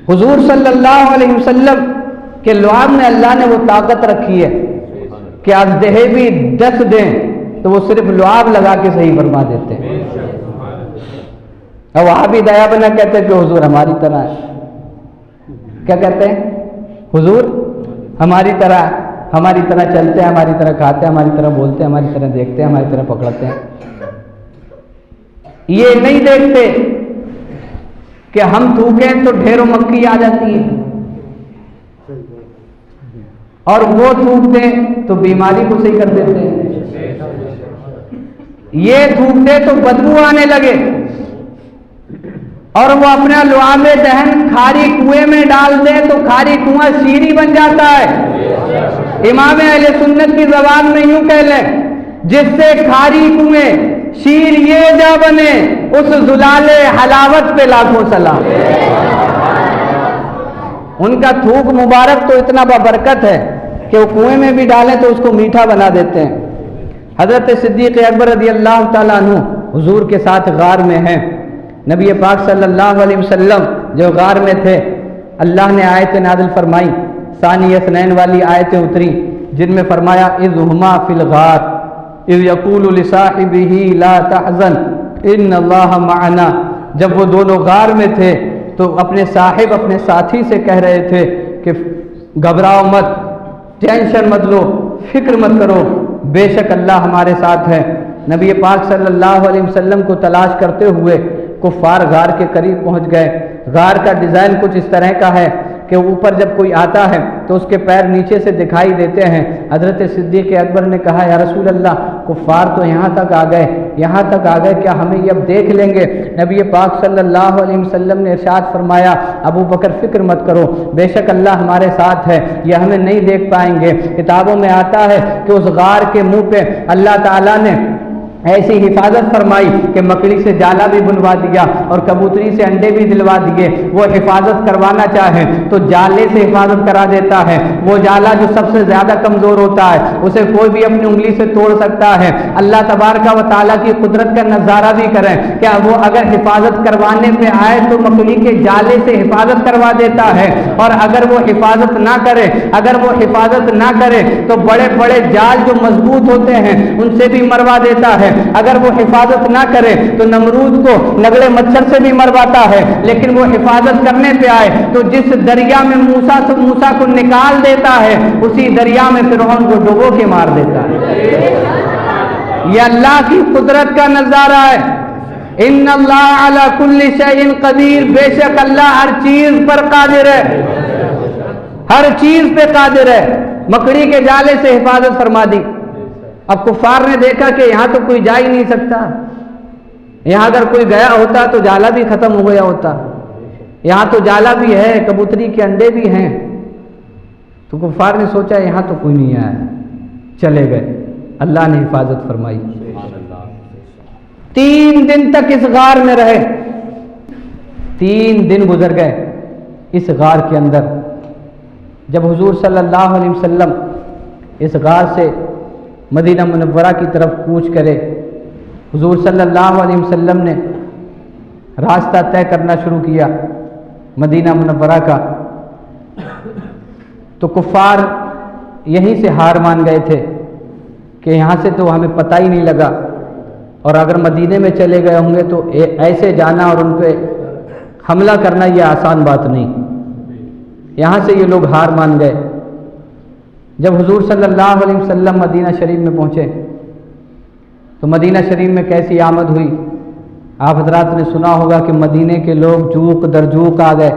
حضور صلی اللہ علیہ وسلم کے لعاب میں اللہ نے وہ طاقت رکھی ہے کہ اژدہے بھی ڈس دیں تو وہ صرف لعاب لگا کے صحیح فرما دیتے ہیں. اب وہاں بھی دیا بنا کہتے ہیں کہ حضور ہماری طرح ہے. کیا کہتے ہیں؟ حضور ہماری طرح چلتے ہیں، ہماری طرح کھاتے ہیں، ہماری طرح بولتے ہیں، ہماری طرح دیکھتے ہیں، ہماری طرح پکڑتے ہیں. یہ نہیں دیکھتے کہ ہم تھوکیں تو ڈھیروں مکھی آ جاتی ہے اور وہ تھوک دیں تو بیماری کو صحیح کر دیتے ہیں. یہ تھوک دے تو بدبو آنے لگے اور وہ اپنا لعاب دہن کھاری کنویں میں ڈال دے تو کھاری کنواں سیری بن جاتا ہے. امام اہل سنت کی زبان میں یوں کہہ لیں جس سے کھاری کنویں شیر یہ جا بنے اس زلال حلاوت پہ لاکھوں سلام۔ ان کا تھوک مبارک تو اتنا بابرکت ہے کہ وہ کنویں میں بھی ڈالیں تو اس کو میٹھا بنا دیتے ہیں۔ حضرت صدیق اکبر رضی اللہ تعالیٰ عنہ حضور کے ساتھ غار میں ہیں۔ نبی پاک صلی اللہ علیہ وسلم جو غار میں تھے، اللہ نے آیت نازل فرمائی، ثانی اثنین والی آیتیں اتری جن میں فرمایا اذ ہما فی الغار اذ یقول لصاحبہ لا تحزن ان اللہ معنا۔ جب وہ دونوں غار میں تھے تو اپنے صاحب اپنے ساتھی سے کہہ رہے تھے کہ گھبراؤ مت، ٹینشن مت لو، فکر مت کرو، بے شک اللہ ہمارے ساتھ ہے۔ نبی پاک صلی اللہ علیہ وسلم کو تلاش کرتے ہوئے کفار غار کے قریب پہنچ گئے۔ غار کا ڈیزائن کچھ اس طرح کا ہے کہ اوپر جب کوئی آتا ہے تو اس کے پیر نیچے سے دکھائی دیتے ہیں۔ حضرت صدیق اکبر نے کہا یا رسول اللہ کفار تو یہاں تک آ گئے، یہاں تک آ گئے، کیا ہمیں یہ اب دیکھ لیں گے؟ نبی پاک صلی اللہ علیہ وسلم نے ارشاد فرمایا ابو بکر فکر مت کرو، بے شک اللہ ہمارے ساتھ ہے، یہ ہمیں نہیں دیکھ پائیں گے۔ کتابوں میں آتا ہے کہ اس غار کے منہ پہ اللہ تعالیٰ نے ایسی حفاظت فرمائی کہ مکڑی سے جالا بھی بنوا دیا اور کبوتری سے انڈے بھی دلوا دیے۔ وہ حفاظت کروانا چاہے تو جالے سے حفاظت کرا دیتا ہے، وہ جالا جو سب سے زیادہ کمزور ہوتا ہے اسے کوئی بھی اپنی انگلی سے توڑ سکتا ہے۔ اللہ تبارک و تعالیٰ کی قدرت کا نظارہ بھی کریں کہ وہ اگر حفاظت کروانے پہ آئے تو مکڑی کے جالے سے حفاظت کروا دیتا ہے، اور اگر وہ حفاظت نہ کرے تو بڑے بڑے جال جو مضبوط ہوتے ہیں ان سے بھی مروا دیتا ہے۔ اگر وہ حفاظت نہ کرے تو نمرود کو نگڑے مچھر سے بھی مرواتا ہے، لیکن وہ حفاظت کرنے پہ آئے تو جس دریا میں موسیٰ کو نکال دیتا ہے اسی دریا میں فرعون کو ڈبو کے مار دیتا ہے۔ یہ اللہ کی قدرت کا نظارہ ہے۔ ان اللہ علی کل شیء قدیر، بے شک اللہ ہر چیز پر قادر ہے، ہر چیز پہ قادر ہے۔ مکڑی کے جالے سے حفاظت فرما دی۔ اب کفار نے دیکھا کہ یہاں تو کوئی جا ہی نہیں سکتا، یہاں اگر کوئی گیا ہوتا تو جالا بھی ختم ہو گیا ہوتا، یہاں تو جالا بھی ہے، کبوتری کے انڈے بھی ہیں۔ تو کفار نے سوچا یہاں تو کوئی نہیں آیا، چلے گئے۔ اللہ نے حفاظت فرمائی۔ 3 دن تک اس غار میں رہے، 3 دن گزر گئے اس غار کے اندر۔ جب حضور صلی اللہ علیہ وسلم اس غار سے مدینہ منورہ کی طرف کوچ کرے، حضور صلی اللہ علیہ وسلم نے راستہ طے کرنا شروع کیا مدینہ منورہ کا، تو کفار یہیں سے ہار مان گئے تھے کہ یہاں سے تو ہمیں پتہ ہی نہیں لگا، اور اگر مدینے میں چلے گئے ہوں گے تو ایسے جانا اور ان پہ حملہ کرنا یہ آسان بات نہیں۔ یہاں سے یہ لوگ ہار مان گئے۔ جب حضور صلی اللہ علیہ وسلم مدینہ شریف میں پہنچے تو مدینہ شریف میں کیسی آمد ہوئی؟ آپ حضرات نے سنا ہوگا کہ مدینے کے لوگ جوق در جوق آ گئے،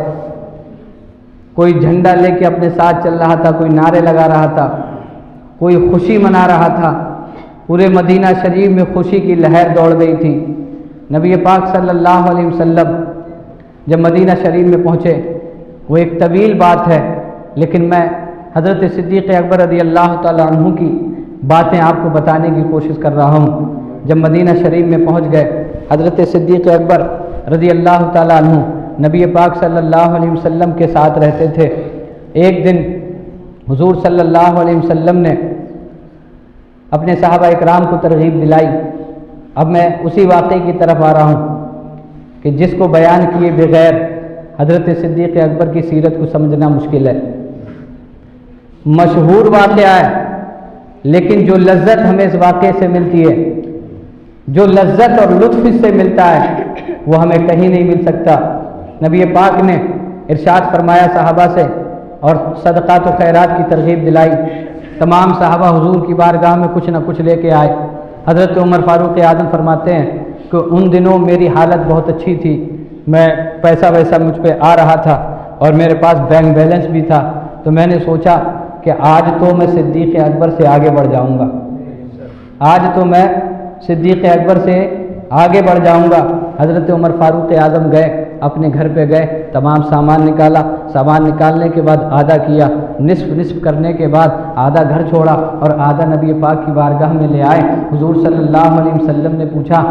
کوئی جھنڈا لے کے اپنے ساتھ چل رہا تھا، کوئی نعرے لگا رہا تھا، کوئی خوشی منا رہا تھا۔ پورے مدینہ شریف میں خوشی کی لہر دوڑ گئی تھی۔ نبی پاک صلی اللہ علیہ وسلم جب مدینہ شریف میں پہنچے، وہ ایک طویل بات ہے لیکن میں حضرت صدیق اکبر رضی اللہ تعالیٰ عنہ کی باتیں آپ کو بتانے کی کوشش کر رہا ہوں۔ جب مدینہ شریف میں پہنچ گئے، حضرت صدیق اکبر رضی اللہ تعالیٰ عنہ نبی پاک صلی اللہ علیہ وسلم کے ساتھ رہتے تھے۔ ایک دن حضور صلی اللہ علیہ وسلم نے اپنے صحابہ اکرام کو ترغیب دلائی۔ اب میں اسی واقعے کی طرف آ رہا ہوں کہ جس کو بیان کیے بغیر حضرت صدیق اکبر کی سیرت کو سمجھنا مشکل ہے۔ مشہور واقعہ ہے لیکن جو لذت ہمیں اس واقعے سے ملتی ہے، جو لذت اور لطف اس سے ملتا ہے وہ ہمیں کہیں نہیں مل سکتا۔ نبی پاک نے ارشاد فرمایا صحابہ سے اور صدقات و خیرات کی ترغیب دلائی۔ تمام صحابہ حضور کی بارگاہ میں کچھ نہ کچھ لے کے آئے۔ حضرت عمر فاروق اعظم فرماتے ہیں کہ ان دنوں میری حالت بہت اچھی تھی، میں پیسہ ویسا مجھ پہ آ رہا تھا اور میرے پاس بینک بیلنس بھی تھا، تو میں نے سوچا کہ آج تو میں صدیق اکبر سے آگے بڑھ جاؤں گا، آج تو میں صدیق اکبر سے آگے بڑھ جاؤں گا۔ حضرت عمر فاروق اعظم گئے اپنے گھر پہ گئے، تمام سامان نکالا، سامان نکالنے کے بعد آدھا کیا، نصف کرنے کے بعد آدھا گھر چھوڑا اور آدھا نبی پاک کی بارگاہ میں لے آئے۔ حضور صلی اللہ علیہ وسلم نے پوچھا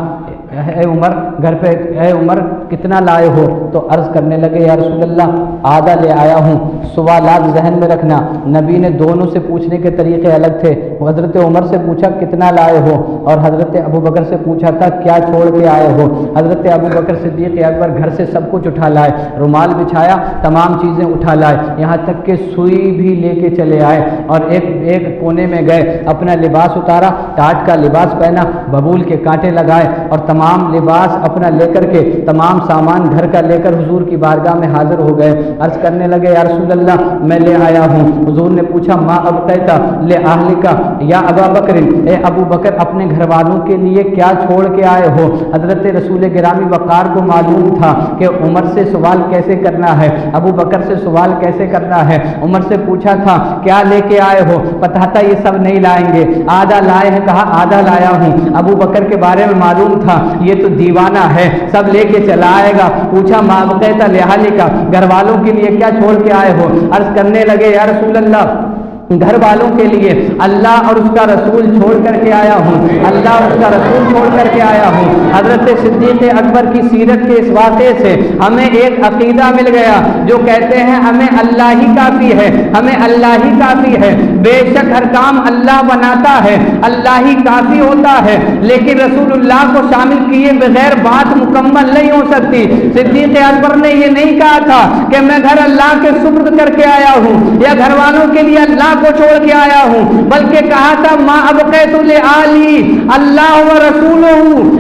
اے عمر گھر پہ، اے عمر کتنا لائے ہو؟ تو عرض کرنے لگے یا رسول اللہ آدھا لے آیا ہوں۔ سوالات ذہن میں رکھنا، نبی نے دونوں سے پوچھنے کے طریقے الگ تھے۔ وہ حضرت عمر سے پوچھا کتنا لائے ہو، اور حضرت ابو بکر سے پوچھا تھا کیا چھوڑ کے آئے ہو۔ حضرت ابو بکر صدیق اکبر گھر سے سب کچھ اٹھا لائے، رومال بچھایا، تمام چیزیں اٹھا لائے، یہاں تک کہ سوئی بھی لے کے چلے آئے، اور ایک کونے میں گئے، اپنا لباس اتارا، ٹاٹ کا لباس پہنا، ببول کے کانٹے لگائے اور تمام لباس اپنا لے کر کے، تمام سامان گھر کا لے کر حضور کی بارگاہ میں حاضر ہو گئے۔ عرض کرنے لگے یا رسول اللہ میں لے آیا ہوں۔ حضور نے پوچھا ما ابقیت لأہلک یا ابا بکر، اے ابو بکر اپنے گھر والوں کے لیے کیا چھوڑ کے آئے ہو؟ حضرت رسول گرامی وقار کو معلوم تھا کہ عمر سے سوال کیسے کرنا ہے، ابو بکر سے سوال کیسے کرنا ہے۔ عمر سے پوچھا تھا کیا لے کے آئے ہو، پتہ تھا یہ سب نہیں لائیں گے، آدھا لائے ہیں، کہا آدھا لایا ہوں۔ ابو بکر کے بارے میں معلوم تھا یہ تو دیوانہ ہے، سب لے کے چلا آئے گا۔ پوچھا ما ابقیت لأہلک، گھر والوں کے لیے کیا چھوڑ کے آئے ہو؟ عرض کرنے لگے یا رسول اللہ گھر والوں کے لیے اللہ اور اس کا رسول چھوڑ کر کے آیا ہوں، اللہ اور اس کا رسول چھوڑ کر کے آیا ہوں۔ حضرت صدیق اکبر کی سیرت کے اس واقعے سے ہمیں ایک عقیدہ مل گیا جو کہتے ہیں ہمیں اللہ ہی کافی ہے، ہمیں اللہ ہی کافی ہے۔ بے شک ہر کام اللہ بناتا ہے، اللہ ہی کافی ہوتا ہے، لیکن رسول اللہ کو شامل کیے بغیر بات مکمل نہیں ہو سکتی۔ صدیق اکبر نے یہ نہیں کہا تھا کہ میں گھر اللہ کے سپرد کر کے آیا ہوں یا گھر والوں کے لیے اللہ کو چھوڑ کے آیا ہوں، بلکہ کہا تھا ما ابقیت لآلی اللہ و رسولہ،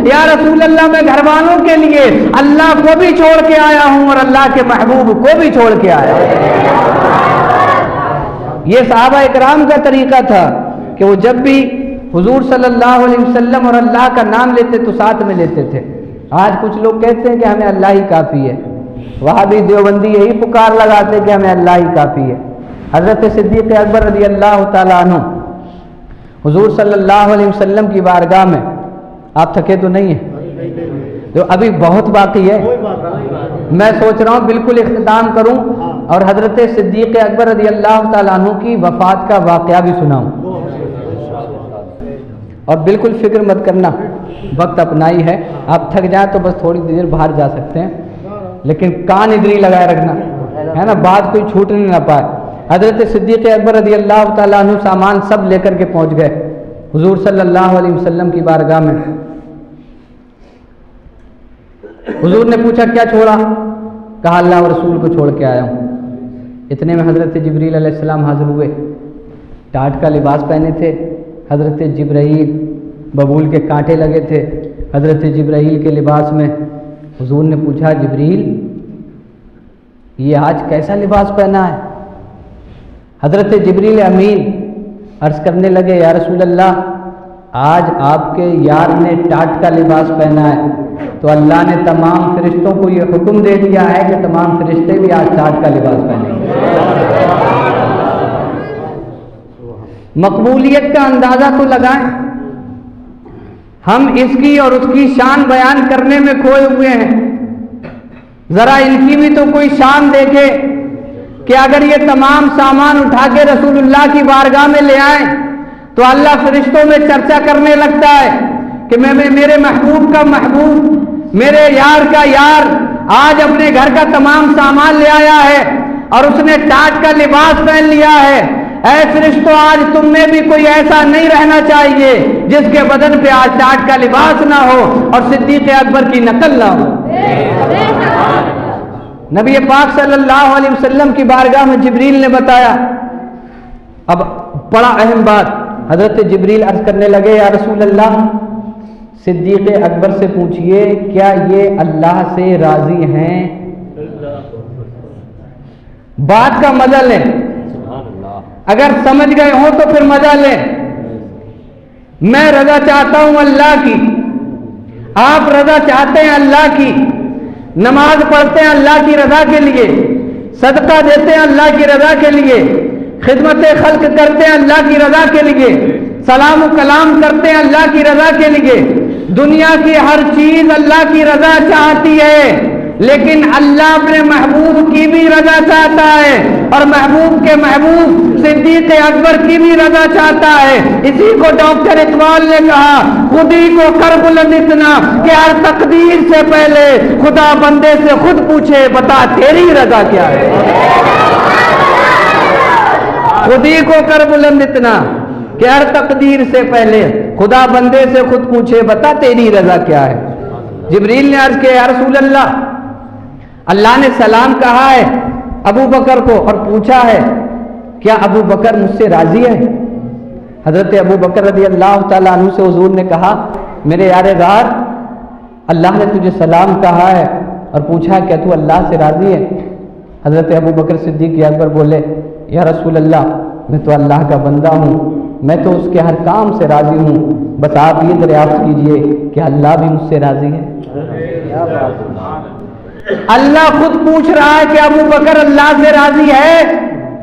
یا رسول اللہ میں گھر والوں کے لیے اللہ کو بھی چھوڑ کے آیا ہوں اور اللہ کے محبوب کو بھی چھوڑ کے آیا ہوں۔ یہ صحابہ اکرام کا طریقہ تھا کہ وہ جب بھی حضور صلی اللہ علیہ وسلم اور اللہ کا نام لیتے تو ساتھ میں لیتے تھے۔ آج کچھ لوگ کہتے ہیں کہ ہمیں اللہ ہی کافی ہے، وہاں بھی دیوبندی یہی پکار لگاتے کہ ہمیں اللہ ہی کافی ہے۔ حضرت صدیق اکبر رضی اللہ تعالیٰ عنہ حضور صلی اللہ علیہ وسلم کی بارگاہ میں، آپ تھکے تو نہیں ہیں؟ جو ابھی بہت باقی ہے، میں سوچ رہا ہوں بالکل اختتام کروں اور حضرت صدیق اکبر رضی اللہ تعالیٰ عنہ کی وفات کا واقعہ بھی سناؤں، اور بالکل فکر مت کرنا، وقت اپنا ہی ہے، آپ تھک جائیں تو بس تھوڑی دیر باہر جا سکتے ہیں، لیکن کان ادھر ہی لگائے رکھنا ہے نا، بات کوئی چھوٹنے نہ پائے۔ حضرت صدیق اکبر رضی اللہ تعالیٰ عنہ سامان سب لے کر کے پہنچ گئے حضور صلی اللہ علیہ وسلم کی بارگاہ میں۔ حضور نے پوچھا کیا چھوڑا؟ کہا اللہ و رسول کو چھوڑ کے آیا ہوں۔ اتنے میں حضرت جبریل علیہ السلام حاضر ہوئے، ٹاٹ کا لباس پہنے تھے، حضرت جبرائیل، ببول کے کانٹے لگے تھے حضرت جبرائیل کے لباس میں۔ حضور نے پوچھا جبریل یہ آج کیسا لباس پہنا ہے؟ حضرت جبریل امین عرض کرنے لگے یا رسول اللہ آج آپ کے یار نے ٹاٹ کا لباس پہنا ہے، تو اللہ نے تمام فرشتوں کو یہ حکم دے دیا ہے کہ تمام فرشتے بھی آج ٹاٹ کا لباس پہنیں گے۔ مقبولیت کا اندازہ تو لگائیں، ہم اس کی اور اس کی شان بیان کرنے میں کھوئے ہوئے ہیں، ذرا ان کی بھی تو کوئی شان دیکھے کہ اگر یہ تمام سامان اٹھا کے رسول اللہ کی بارگاہ میں لے آئیں تو اللہ فرشتوں میں چرچا کرنے لگتا ہے کہ میرے محبوب کا محبوب، میرے یار کا یار آج اپنے گھر کا تمام سامان لے آیا ہے اور اس نے ٹاٹ کا لباس پہن لیا ہے۔ اے فرشتوں آج تم میں بھی کوئی ایسا نہیں رہنا چاہیے جس کے بدن پہ آج ٹاٹ کا لباس نہ ہو اور صدیق اکبر کی نقل نہ ہو۔ نبی پاک صلی اللہ علیہ وسلم کی بارگاہ میں جبریل نے بتایا۔ اب بڑا اہم بات، حضرت جبریل عرض کرنے لگے یا رسول اللہ صدیق اکبر سے پوچھئے کیا یہ اللہ سے راضی ہیں؟ بات کا مزہ لیں، اگر سمجھ گئے ہوں تو پھر مزہ لیں۔ میں رضا چاہتا ہوں اللہ کی، آپ رضا چاہتے ہیں اللہ کی، نماز پڑھتے ہیں اللہ کی رضا کے لیے، صدقہ دیتے ہیں اللہ کی رضا کے لیے، خدمت خلق کرتے ہیں اللہ کی رضا کے لیے، سلام و کلام کرتے ہیں اللہ کی رضا کے لیے، دنیا کی ہر چیز اللہ کی رضا چاہتی ہے، لیکن اللہ اپنے محبوب کی بھی رضا چاہتا ہے اور محبوب کے محبوب صدیق اکبر کی بھی رضا چاہتا ہے۔ اسی کو ڈاکٹر اقبال نے کہا، خود ہی کو کر بلند اتنا کہ ہر تقدیر سے پہلے خدا بندے سے خود پوچھے بتا تیری رضا کیا ہے۔ خود ہی کو کر بلند اتنا کہ ہر تقدیر سے پہلے خدا بندے سے خود پوچھے بتا تیری رضا کیا ہے۔ جبریل نے عرض کیا، یا رسول اللہ، اللہ نے سلام کہا ہے ابو بکر کو اور پوچھا ہے کیا ابو بکر مجھ سے راضی ہے؟ حضرت ابو بکر رضی اللہ تعالیٰ عنہ سے حضور نے کہا، میرے یار غار، اللہ نے تجھے سلام کہا ہے اور پوچھا کیا تو اللہ سے راضی ہے؟ حضرت ابو بکر صدیق اکبر بولے، یا رسول اللہ، میں تو اللہ کا بندہ ہوں، میں تو اس کے ہر کام سے راضی ہوں، بس آپ یہ دریافت کیجئے کہ اللہ بھی مجھ سے راضی ہے۔ اللہ خود پوچھ رہا ہے کہ ابو بکر اللہ سے راضی ہے،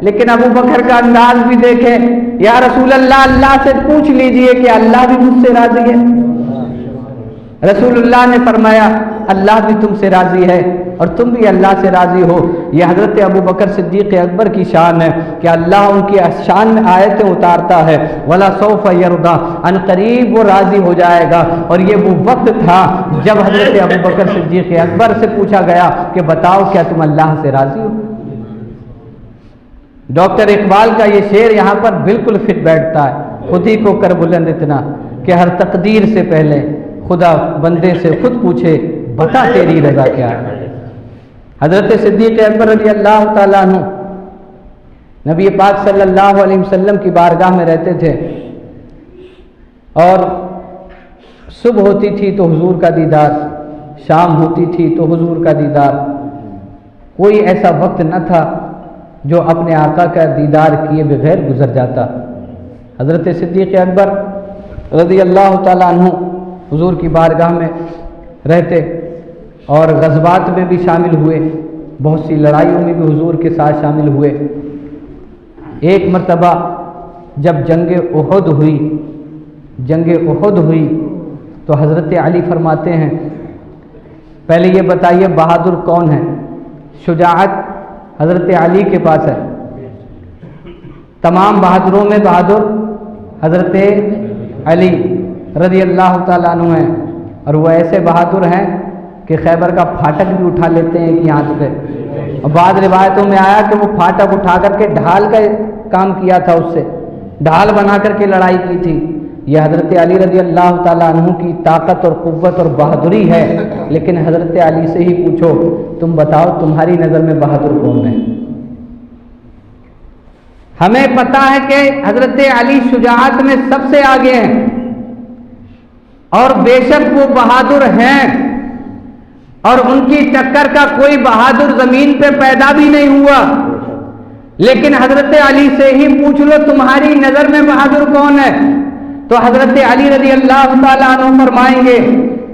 لیکن ابو بکر کا انداز بھی دیکھیں، یا رسول اللہ، اللہ سے پوچھ لیجئے کہ اللہ بھی مجھ سے راضی ہے۔ رسول اللہ نے فرمایا، اللہ بھی تم سے راضی ہے اور تم بھی اللہ سے راضی ہو۔ یہ حضرت ابو بکر صدیق اکبر کی شان ہے کہ اللہ ان کی شان میں آیتیں اتارتا ہے، وَلَا سَوْفَ يَرْضَىٰ، ان قریب وہ راضی ہو جائے گا۔ اور یہ وہ وقت تھا جب حضرت ابو بکر صدیق اکبر سے پوچھا گیا کہ بتاؤ کیا تم اللہ سے راضی ہو؟ ڈاکٹر اقبال کا یہ شعر یہاں پر بالکل فٹ بیٹھتا ہے، خود ہی کو کر بلند اتنا کہ ہر تقدیر سے پہلے خدا بندے سے خود پوچھے بتا تیری رضا کیا ہے۔ حضرت صدیق اکبر رضی اللہ تعالیٰ عنہ نبی پاک صلی اللہ علیہ وسلم کی بارگاہ میں رہتے تھے، اور صبح ہوتی تھی تو حضور کا دیدار، شام ہوتی تھی تو حضور کا دیدار، کوئی ایسا وقت نہ تھا جو اپنے آقا کا دیدار کیے بغیر گزر جاتا۔ حضرت صدیق اکبر رضی اللہ تعالیٰ عنہ حضور کی بارگاہ میں رہتے اور غزوات میں بھی شامل ہوئے، بہت سی لڑائیوں میں بھی حضور کے ساتھ شامل ہوئے۔ ایک مرتبہ جب جنگ احد ہوئی تو حضرت علی فرماتے ہیں، پہلے یہ بتائیے بہادر کون ہے؟ شجاعت حضرت علی کے پاس ہے، تمام بہادروں میں بہادر حضرت علی رضی اللہ تعالیٰ عنہ ہیں، اور وہ ایسے بہادر ہیں کہ خیبر کا پھاٹک بھی اٹھا لیتے ہیں ایک ہاتھ پہ، اور بعض روایتوں میں آیا کہ وہ پھاٹک اٹھا کر کے ڈھال کا کام کیا تھا، اس سے ڈھال بنا کر کے لڑائی کی تھی۔ یہ حضرت علی رضی اللہ تعالیٰ عنہ کی طاقت اور قوت اور بہادری ہے، لیکن حضرت علی سے ہی پوچھو، تم بتاؤ تمہاری نظر میں بہادر کون ہے؟ ہمیں پتا ہے کہ حضرت علی شجاعت میں سب سے آگے ہیں، اور بے شک وہ بہادر ہیں، اور ان کی ٹکر کا کوئی بہادر زمین پہ پیدا بھی نہیں ہوا، لیکن حضرت علی سے ہی پوچھ لو تمہاری نظر میں بہادر کون ہے، تو حضرت علی رضی اللہ تعالیٰ عنہ فرمائیں گے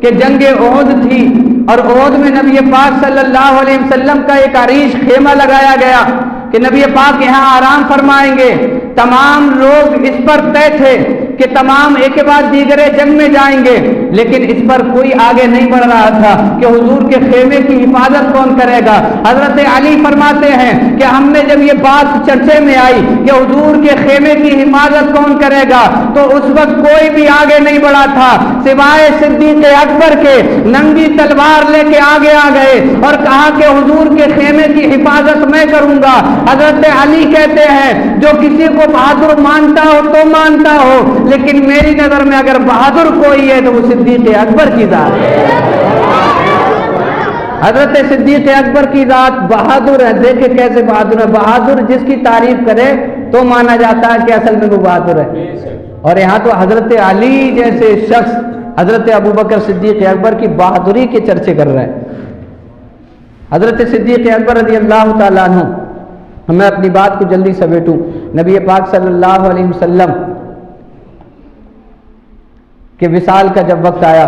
کہ جنگ احد تھی، اور احد میں نبی پاک صلی اللہ علیہ وسلم کا ایک عریش خیمہ لگایا گیا کہ نبی پاک یہاں آرام فرمائیں گے۔ تمام لوگ اس پر طے تھے کہ تمام ایک کے بعد دیگرے جنگ میں جائیں گے، لیکن اس پر کوئی آگے نہیں بڑھ رہا تھا کہ حضور کے خیمے کی حفاظت کون کرے گا۔ حضرت علی فرماتے ہیں کہ ہم نے جب یہ بات چرچے میں آئی کہ حضور کے خیمے کی حفاظت کون کرے گا، تو اس وقت کوئی بھی آگے نہیں بڑھا تھا سوائے صدیق اکبر کے۔ ننگی تلوار لے کے آگے آ گئے اور کہا کہ حضور کے خیمے کی حفاظت میں کروں گا۔ حضرت علی کہتے ہیں جو کسی کو بہادر مانتا ہو تو مانتا ہو، لیکن میری نظر میں اگر بہادر کوئی ہے تو وہ صدیق اکبر کی ذات ہے۔ حضرت صدیق اکبر کی ذات بہادر ہے۔ دیکھیں کیسے بہادر ہے۔ بہادر جس کی تعریف کرے تو مانا جاتا ہے کہ اصل میں وہ بہادر ہے، اور یہاں تو حضرت علی جیسے شخص حضرت ابو بکر صدیق اکبر کی بہادری کے چرچے کر رہے ہیں۔ حضرت صدیق اکبر رضی اللہ تعالیٰ عنہ، میں اپنی بات کو جلدی سمیٹوں، نبی پاک صلی اللہ علیہ وسلم کہ وصال کا جب وقت آیا،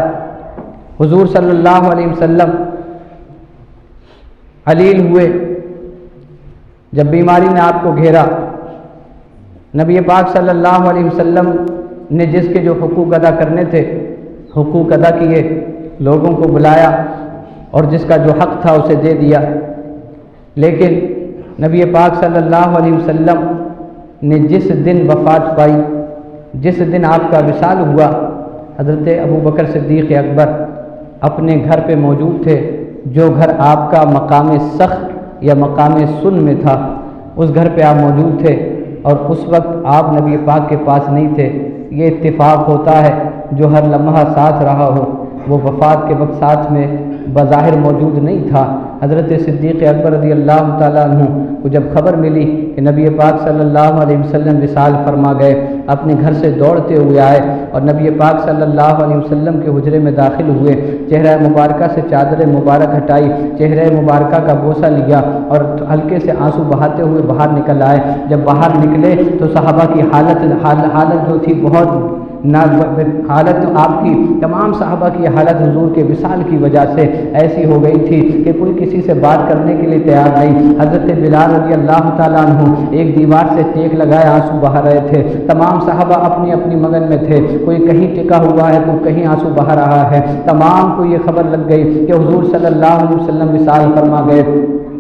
حضور صلی اللہ علیہ وسلم علیل ہوئے، جب بیماری نے آپ کو گھیرا، نبی پاک صلی اللہ علیہ وسلم نے جس کے جو حقوق ادا کرنے تھے حقوق ادا کیے، لوگوں کو بلایا اور جس کا جو حق تھا اسے دے دیا۔ لیکن نبی پاک صلی اللہ علیہ وسلم نے جس دن وفات پائی، جس دن آپ کا وصال ہوا، حضرت ابوبکر صدیق اکبر اپنے گھر پہ موجود تھے، جو گھر آپ کا مقام سخت یا مقام سن میں تھا، اس گھر پہ آپ موجود تھے، اور اس وقت آپ نبی پاک کے پاس نہیں تھے۔ یہ اتفاق ہوتا ہے، جو ہر لمحہ ساتھ رہا ہو وہ وفات کے وقت ساتھ میں بظاہر موجود نہیں تھا۔ حضرت صدیق اکبر رضی اللہ تعالیٰ عنہ کو جب خبر ملی کہ نبی پاک صلی اللہ علیہ وسلم وصال فرما گئے، اپنے گھر سے دوڑتے ہوئے آئے اور نبی پاک صلی اللہ علیہ وسلم کے حجرے میں داخل ہوئے، چہرہ مبارکہ سے چادر مبارک ہٹائی، چہرہ مبارکہ کا بوسہ لیا اور ہلکے سے آنسو بہاتے ہوئے باہر نکل آئے۔ جب باہر نکلے تو صحابہ کی حالت جو تھی بہت حالت آپ کی، تمام صحابہ کی حالت حضور کے وصال کی وجہ سے ایسی ہو گئی تھی کہ کوئی کسی سے بات کرنے کے لیے تیار نہیں۔ حضرت بلال رضی اللہ تعالیٰ عنہ ایک دیوار سے ٹیک لگائے آنسو بہا رہے تھے، تمام صحابہ اپنی اپنی مگن میں تھے، کوئی کہیں ٹکا ہوا ہے، کوئی کہیں آنسو بہا رہا ہے۔ تمام کو یہ خبر لگ گئی کہ حضور صلی اللہ علیہ وسلم وصال فرما گئے۔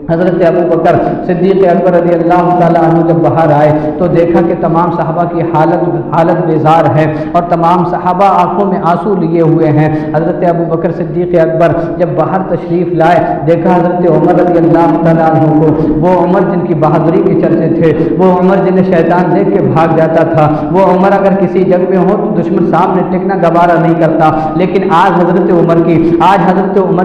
حضرت ابوبکر صدیق اکبر رضی اللہ تعالیٰ عنہ جب باہر آئے تو دیکھا کہ تمام صحابہ کی حالت بیزار ہے اور تمام صحابہ آنکھوں میں آنسو لیے ہوئے ہیں۔ حضرت ابوبکر صدیق اکبر جب باہر تشریف لائے، دیکھا حضرت عمر رضی اللہ تعالیٰ عنہ کو، وہ عمر جن کی بہادری کے چرچے تھے، وہ عمر جنہیں شیطان دیکھ کے بھاگ جاتا تھا، وہ عمر اگر کسی جنگ میں ہو تو دشمن سامنے ٹکنا گوارا نہیں کرتا، لیکن آج حضرت عمر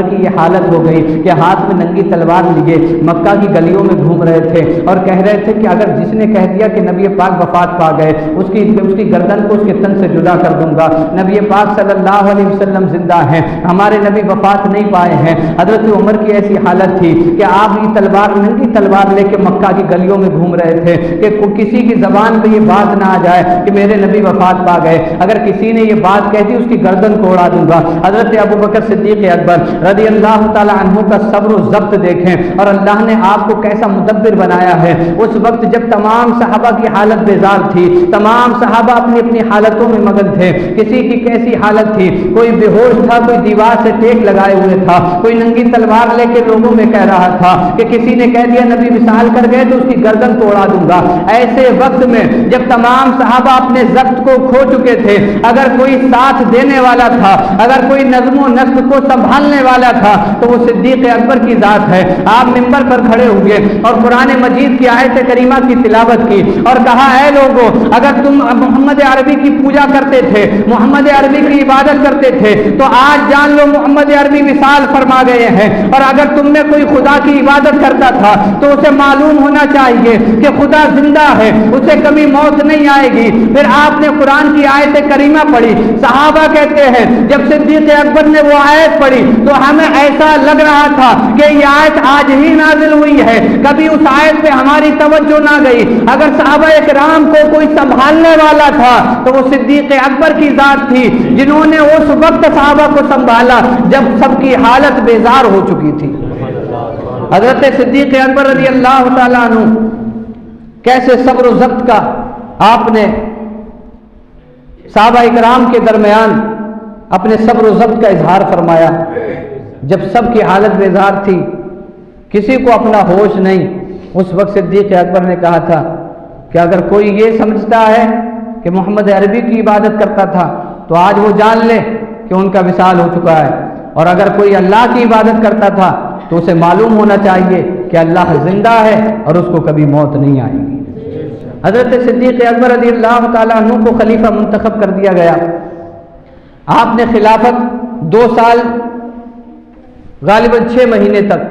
کی یہ حالت ہو گئی کہ ہاتھ میں ننگی تلوار لیے مکہ کی گلیوں میں گھوم رہے تھے اور کہہ رہے تھے کہ اگر جس نے کہہ دیا کہ نبی پاک وفات پا گئے، اس کی گردن کو اس کے تن سے جدا کر دوں گا۔ نبی پاک صلی اللہ علیہ وسلم زندہ ہیں، ہمارے نبی وفات نہیں پائے ہیں۔ حضرت عمر کی ایسی حالت تھی کہ آپ یہ ننگی تلوار لے کے مکہ کی گلیوں میں گھوم رہے تھے کہ کسی کی زبان پہ یہ بات نہ آ جائے کہ میرے نبی وفات پا گئے، اگر کسی نے یہ بات کہہ دی اس کی گردن کو اڑا دوں گا۔ حضرت ابوبکر صدیق اکبر رضی اللہ تعالی عنہ کا صبر و ضبط دیکھیں، اور اللہ نے آپ کو کیسا مدبر بنایا ہے۔ اس وقت جب تمام صحابہ کی حالت بیزار تھی، تمام صحابہ اپنی اپنی حالتوں میں مگن تھے، کسی کی کیسی حالت تھی، کوئی بے ہوش تھا، کوئی دیوار سے ٹیک لگائے ہوئے تھا، کوئی ننگی تلوار لے کے لوگوں میں کہہ رہا تھا کہ کسی نے کہہ دیا نبی وصال کر گئے تو اس کی گردن توڑا دوں گا۔ ایسے وقت میں جب تمام صحابہ اپنے ضبط کو کھو چکے تھے، اگر کوئی ساتھ دینے والا تھا، اگر کوئی نظم و نسق کو سنبھالنے والا تھا تو وہ صدیق اکبر کی ذات ہے۔ آپ منبر پر کھڑے ہوئے اور قرآن مجید کی آیت کریمہ کی تلاوت کی اور کہا اے لوگو، اگر تم محمد عربی کی پوجا کرتے تھے، محمد عربی کی عبادت کرتے تھے تو آج جان لو محمد عربی وصال فرما گئے ہیں، اور اگر تم میں کوئی خدا کی عبادت کرتا تھا تو اسے معلوم ہونا چاہیے کہ خدا زندہ ہے، اسے کبھی موت نہیں آئے گی۔ پھر آپ نے قرآن کی آیت کریمہ پڑھی، صحابہ کہتے ہیں جب صدیق اکبر نے وہ آیت پڑھی تو ہمیں ایسا لگ رہا تھا کہ یہ آیت آج ہی نازل ہوئی ہے، کبھی اس آیت پہ ہماری توجہ نہ گئی۔ اگر صحابہ کرام کو کوئی سنبھالنے والا تھا تو وہ صدیق اکبر کی ذات تھی، جنہوں نے اس وقت صحابہ کو سنبھالا جب سب کی حالت بیزار ہو چکی تھی۔ حضرت صدیق اکبر رضی اللہ تعالیٰ عنہ کیسے صبر و ضبط کا آپ نے صحابہ کرام کے درمیان اپنے صبر و ضبط کا اظہار فرمایا۔ جب سب کی حالت بیزار تھی، کسی کو اپنا ہوش نہیں، اس وقت صدیق اکبر نے کہا تھا کہ اگر کوئی یہ سمجھتا ہے کہ محمد عربی کی عبادت کرتا تھا تو آج وہ جان لے کہ ان کا وصال ہو چکا ہے، اور اگر کوئی اللہ کی عبادت کرتا تھا تو اسے معلوم ہونا چاہیے کہ اللہ زندہ ہے اور اس کو کبھی موت نہیں آئے گی۔ حضرت صدیق اکبر رضی اللہ تعالیٰ عنہ کو خلیفہ منتخب کر دیا گیا۔ آپ نے خلافت 2 سال غالباً 6 مہینے تک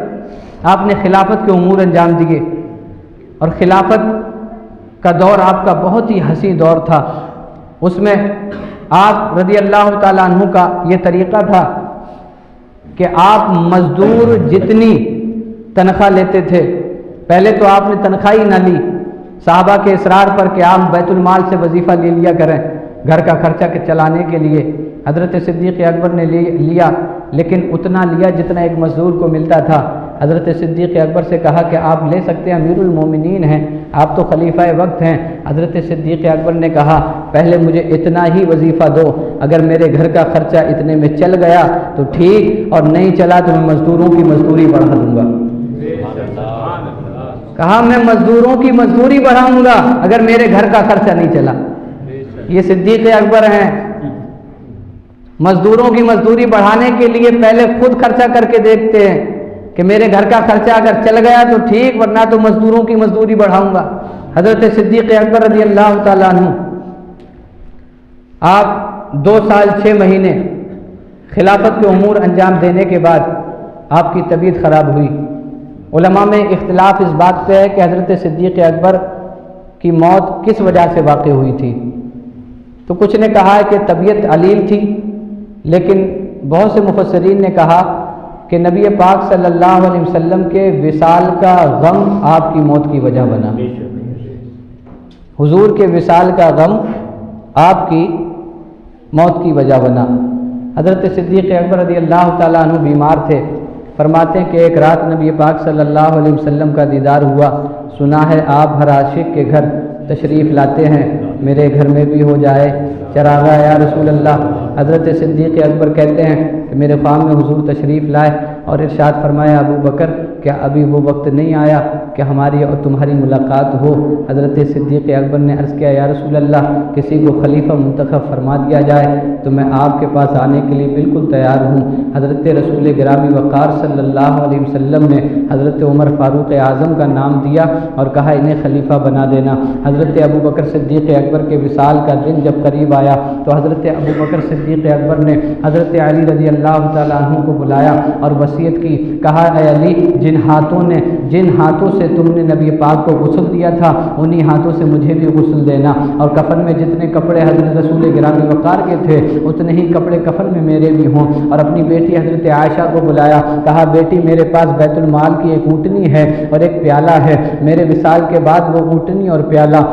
آپ نے خلافت کے امور انجام دیے، اور خلافت کا دور آپ کا بہت ہی حسین دور تھا۔ اس میں آپ رضی اللہ تعالیٰ عنہ کا یہ طریقہ تھا کہ آپ مزدور جتنی تنخواہ لیتے تھے، پہلے تو آپ نے تنخواہ ہی نہ لی، صحابہ کے اصرار پر کہ آپ بیت المال سے وظیفہ لے لیا کریں گھر کا خرچہ کے چلانے کے لیے۔ حضرت صدیق اکبر نے لیا، لیکن اتنا لیا جتنا ایک مزدور کو ملتا تھا۔ حضرت صدیق اکبر سے کہا کہ آپ لے سکتے ہیں، امیر المومنین ہیں، آپ تو خلیفہ وقت ہیں۔ حضرت صدیق اکبر نے کہا پہلے مجھے اتنا ہی وظیفہ دو، اگر میرے گھر کا خرچہ اتنے میں چل گیا تو ٹھیک، اور نہیں چلا تو میں مزدوروں کی مزدوری بڑھا دوں گا۔ کہا میں مزدوروں کی مزدوری بڑھاؤں گا اگر میرے گھر کا خرچہ نہیں چلا۔ یہ صدیق اکبر ہیں، مزدوروں کی مزدوری بڑھانے کے لیے پہلے خود خرچہ کر کے دیکھتے ہیں کہ میرے گھر کا خرچہ اگر چل گیا تو ٹھیک، ورنہ تو مزدوروں کی مزدوری بڑھاؤں گا۔ حضرت صدیق اکبر رضی اللہ تعالیٰ عنہ، آپ 2 سال 6 مہینے خلافت کے امور انجام دینے کے بعد آپ کی طبیعت خراب ہوئی۔ علماء میں اختلاف اس بات پہ ہے کہ حضرت صدیق اکبر کی موت کس وجہ سے واقع ہوئی تھی۔ تو کچھ نے کہا ہے کہ طبیعت علیل تھی، لیکن بہت سے مفسرین نے کہا کہ نبی پاک صلی اللہ علیہ وسلم کے وصال کا غم آپ کی موت کی وجہ بنا۔ حضور کے وصال کا غم آپ کی موت کی وجہ بنا۔ حضرت صدیق اکبر رضی اللہ تعالیٰ عنہ بیمار تھے۔ فرماتے ہیں کہ ایک رات نبی پاک صلی اللہ علیہ وسلم کا دیدار ہوا، سنا ہے آپ ہر عاشق کے گھر تشریف لاتے ہیں، میرے گھر میں بھی ہو جائے چراغا یا رسول اللہ۔ حضرت صدیق اکبر کہتے ہیں کہ میرے خواب میں حضور تشریف لائے اور ارشاد فرمایا ابو بکر کیا ابھی وہ وقت نہیں آیا کہ ہماری اور تمہاری ملاقات ہو؟ حضرت صدیق اکبر نے عرض کیا یا رسول اللہ کسی کو خلیفہ منتخب فرما دیا جائے تو میں آپ کے پاس آنے کے لیے بالکل تیار ہوں۔ حضرت رسول گرامی وقار صلی اللہ علیہ وسلم نے حضرت عمر فاروق اعظم کا نام دیا اور کہا انہیں خلیفہ بنا دینا۔ حضرت ابو بکر صدیق اکبر کے وصال کا دن جب قریب آیا تو حضرت ابو بکر صدیق اکبر نے حضرت علی رضی اللہ تعالیٰ عنہ کو بلایا اور وصیت کی، کہا اے علی جن ہاتھوں سے تم نے نبی پاک کو غسل دیا تھا انہی ہاتھوں سے مجھے بھی غسل دینا، اور کفن میں جتنے کپڑے حضرت رسول گرامی وقار کے تھے اتنے ہی کپڑے کفن میں میرے بھی ہوں۔ اور اپنی بیٹی حضرت عائشہ کو بلایا، کہا بیٹی میرے پاس بیت المال کی ایک اونٹنی ہے اور ایک پیالہ ہے، میرے وصال کے بعد وہ اونٹنی اور پیالہ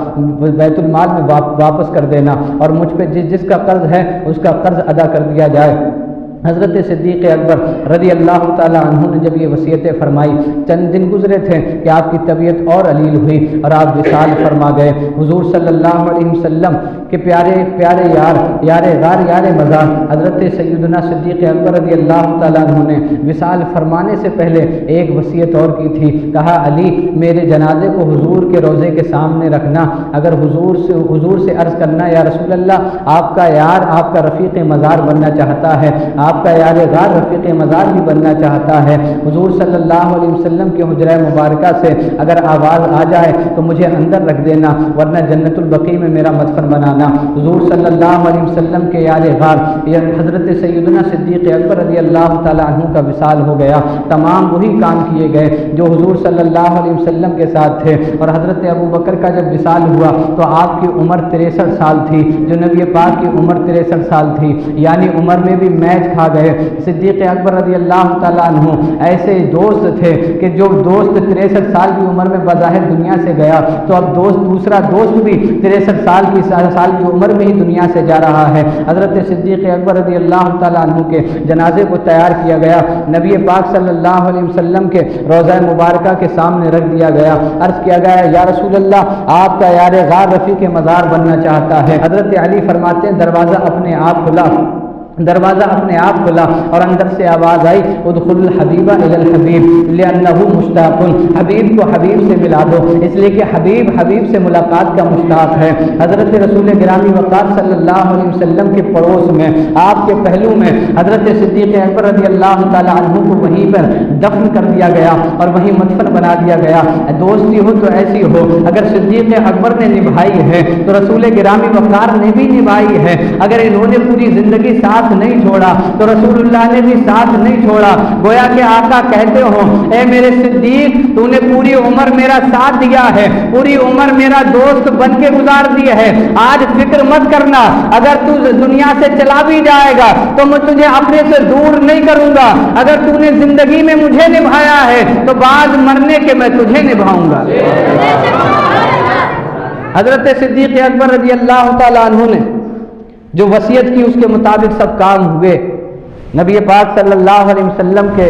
بیت المال میں واپس کر دینا اور مجھ پہ جس کا قرض ہے اس کا قرض ادا کر دیا جائے۔ حضرت صدیق اکبر رضی اللہ تعالیٰ عنہ نے جب یہ وصیتیں فرمائی، چند دن گزرے تھے کہ آپ کی طبیعت اور علیل ہوئی اور آپ وصال فرما گئے۔ حضور صلی اللہ علیہ وسلم کے پیارے یار غار یار مزار حضرت سیدنا صدیق اکبر رضی اللہ تعالیٰ عنہ نے وصال فرمانے سے پہلے ایک وصیت اور کی تھی، کہا علی میرے جنازے کو حضور کے روضے کے سامنے رکھنا، اگر حضور سے عرض کرنا یا رسول اللہ آپ کا یار آپ کا رفیق مزار بننا چاہتا ہے، آپ کا یار غار رفیق مزار بھی بننا چاہتا ہے۔ حضور صلی اللہ علیہ وسلم کے حجرہ مبارکہ سے اگر آواز آ جائے تو مجھے اندر رکھ دینا، ورنہ جنت البقیع میں میرا مدفن بنانا۔ حضور صلی اللہ علیہ وسلم کے یار غار حضرت سیدنا صدیق اکبر رضی اللہ تعالیٰ عنہ کا وصال ہو گیا۔ تمام وہی کام کیے گئے جو حضور صلی اللہ علیہ وسلم کے ساتھ تھے، اور حضرت ابو بکر کا جب وصال ہوا تو آپ کی عمر 63 سال تھی، جو نبی پاک کی عمر 63 سال تھی، یعنی عمر میں بھی میچ کھا گئے۔ صدیق اکبر رضی اللہ تعالیٰ عنہ ایسے دوست تھے کہ جو دوست 63 سال کی عمر میں بظاہر دنیا سے گیا تو اب دوسرا دوست بھی 63 سال کی عمر میں ہی دنیا سے جا رہا ہے۔ حضرت صدیق اکبر رضی اللہ تعالیٰ عنہ کے جنازے کو تیار کیا گیا، نبی پاک صلی اللہ علیہ وسلم کے روضہ مبارکہ کے سامنے رکھ دیا گیا، عرض کیا گیا یا رسول اللہ آپ کا یار غار رفیق مزار بننا چاہتا ہے۔ حضرت علی فرماتے ہیں دروازہ اپنے آپ کھلا اور اندر سے آواز آئی ادخل الحبیب الی الحبیب لانہ مشتاق، حبیب کو حبیب سے ملا دو اس لیے کہ حبیب سے ملاقات کا مشتاق ہے۔ حضرت رسول گرامی وقار صلی اللہ علیہ وسلم کے پڑوس میں آپ کے پہلو میں حضرت صدیق اکبر رضی اللہ تعالی عنہ کو وہیں پر دفن کر دیا گیا اور وہیں مدفن بنا دیا گیا۔ دوستی ہو تو ایسی ہو، اگر صدیق اکبر نے نبھائی ہے تو رسول گرامی وقار نے بھی نبھائی ہے۔ اگر انہوں نے پوری زندگی ساتھ نہیں چھوڑا تو رسول اللہ نے بھی ساتھ نہیں چھوڑا۔ گویا کہ آقا کہتے ہو اے میرے صدیق تو نے پوری عمر میرا ساتھ دیا ہے، پوری عمر میرا دوست بن کے گزار دی ہے، آج فکر مت کرنا، اگر تو دنیا سے چلا بھی جائے گا تو میں تجھے اپنے سے دور نہیں کروں گا، اگر تو نے زندگی میں مجھے نبھایا ہے تو بعد مرنے کے میں تجھے نبھاؤں گا۔ حضرت صدیق اکبر رضی اللہ تعالی عنہ نے جو وصیت کی اس کے مطابق سب کام ہوئے۔ نبی پاک صلی اللہ علیہ وسلم کے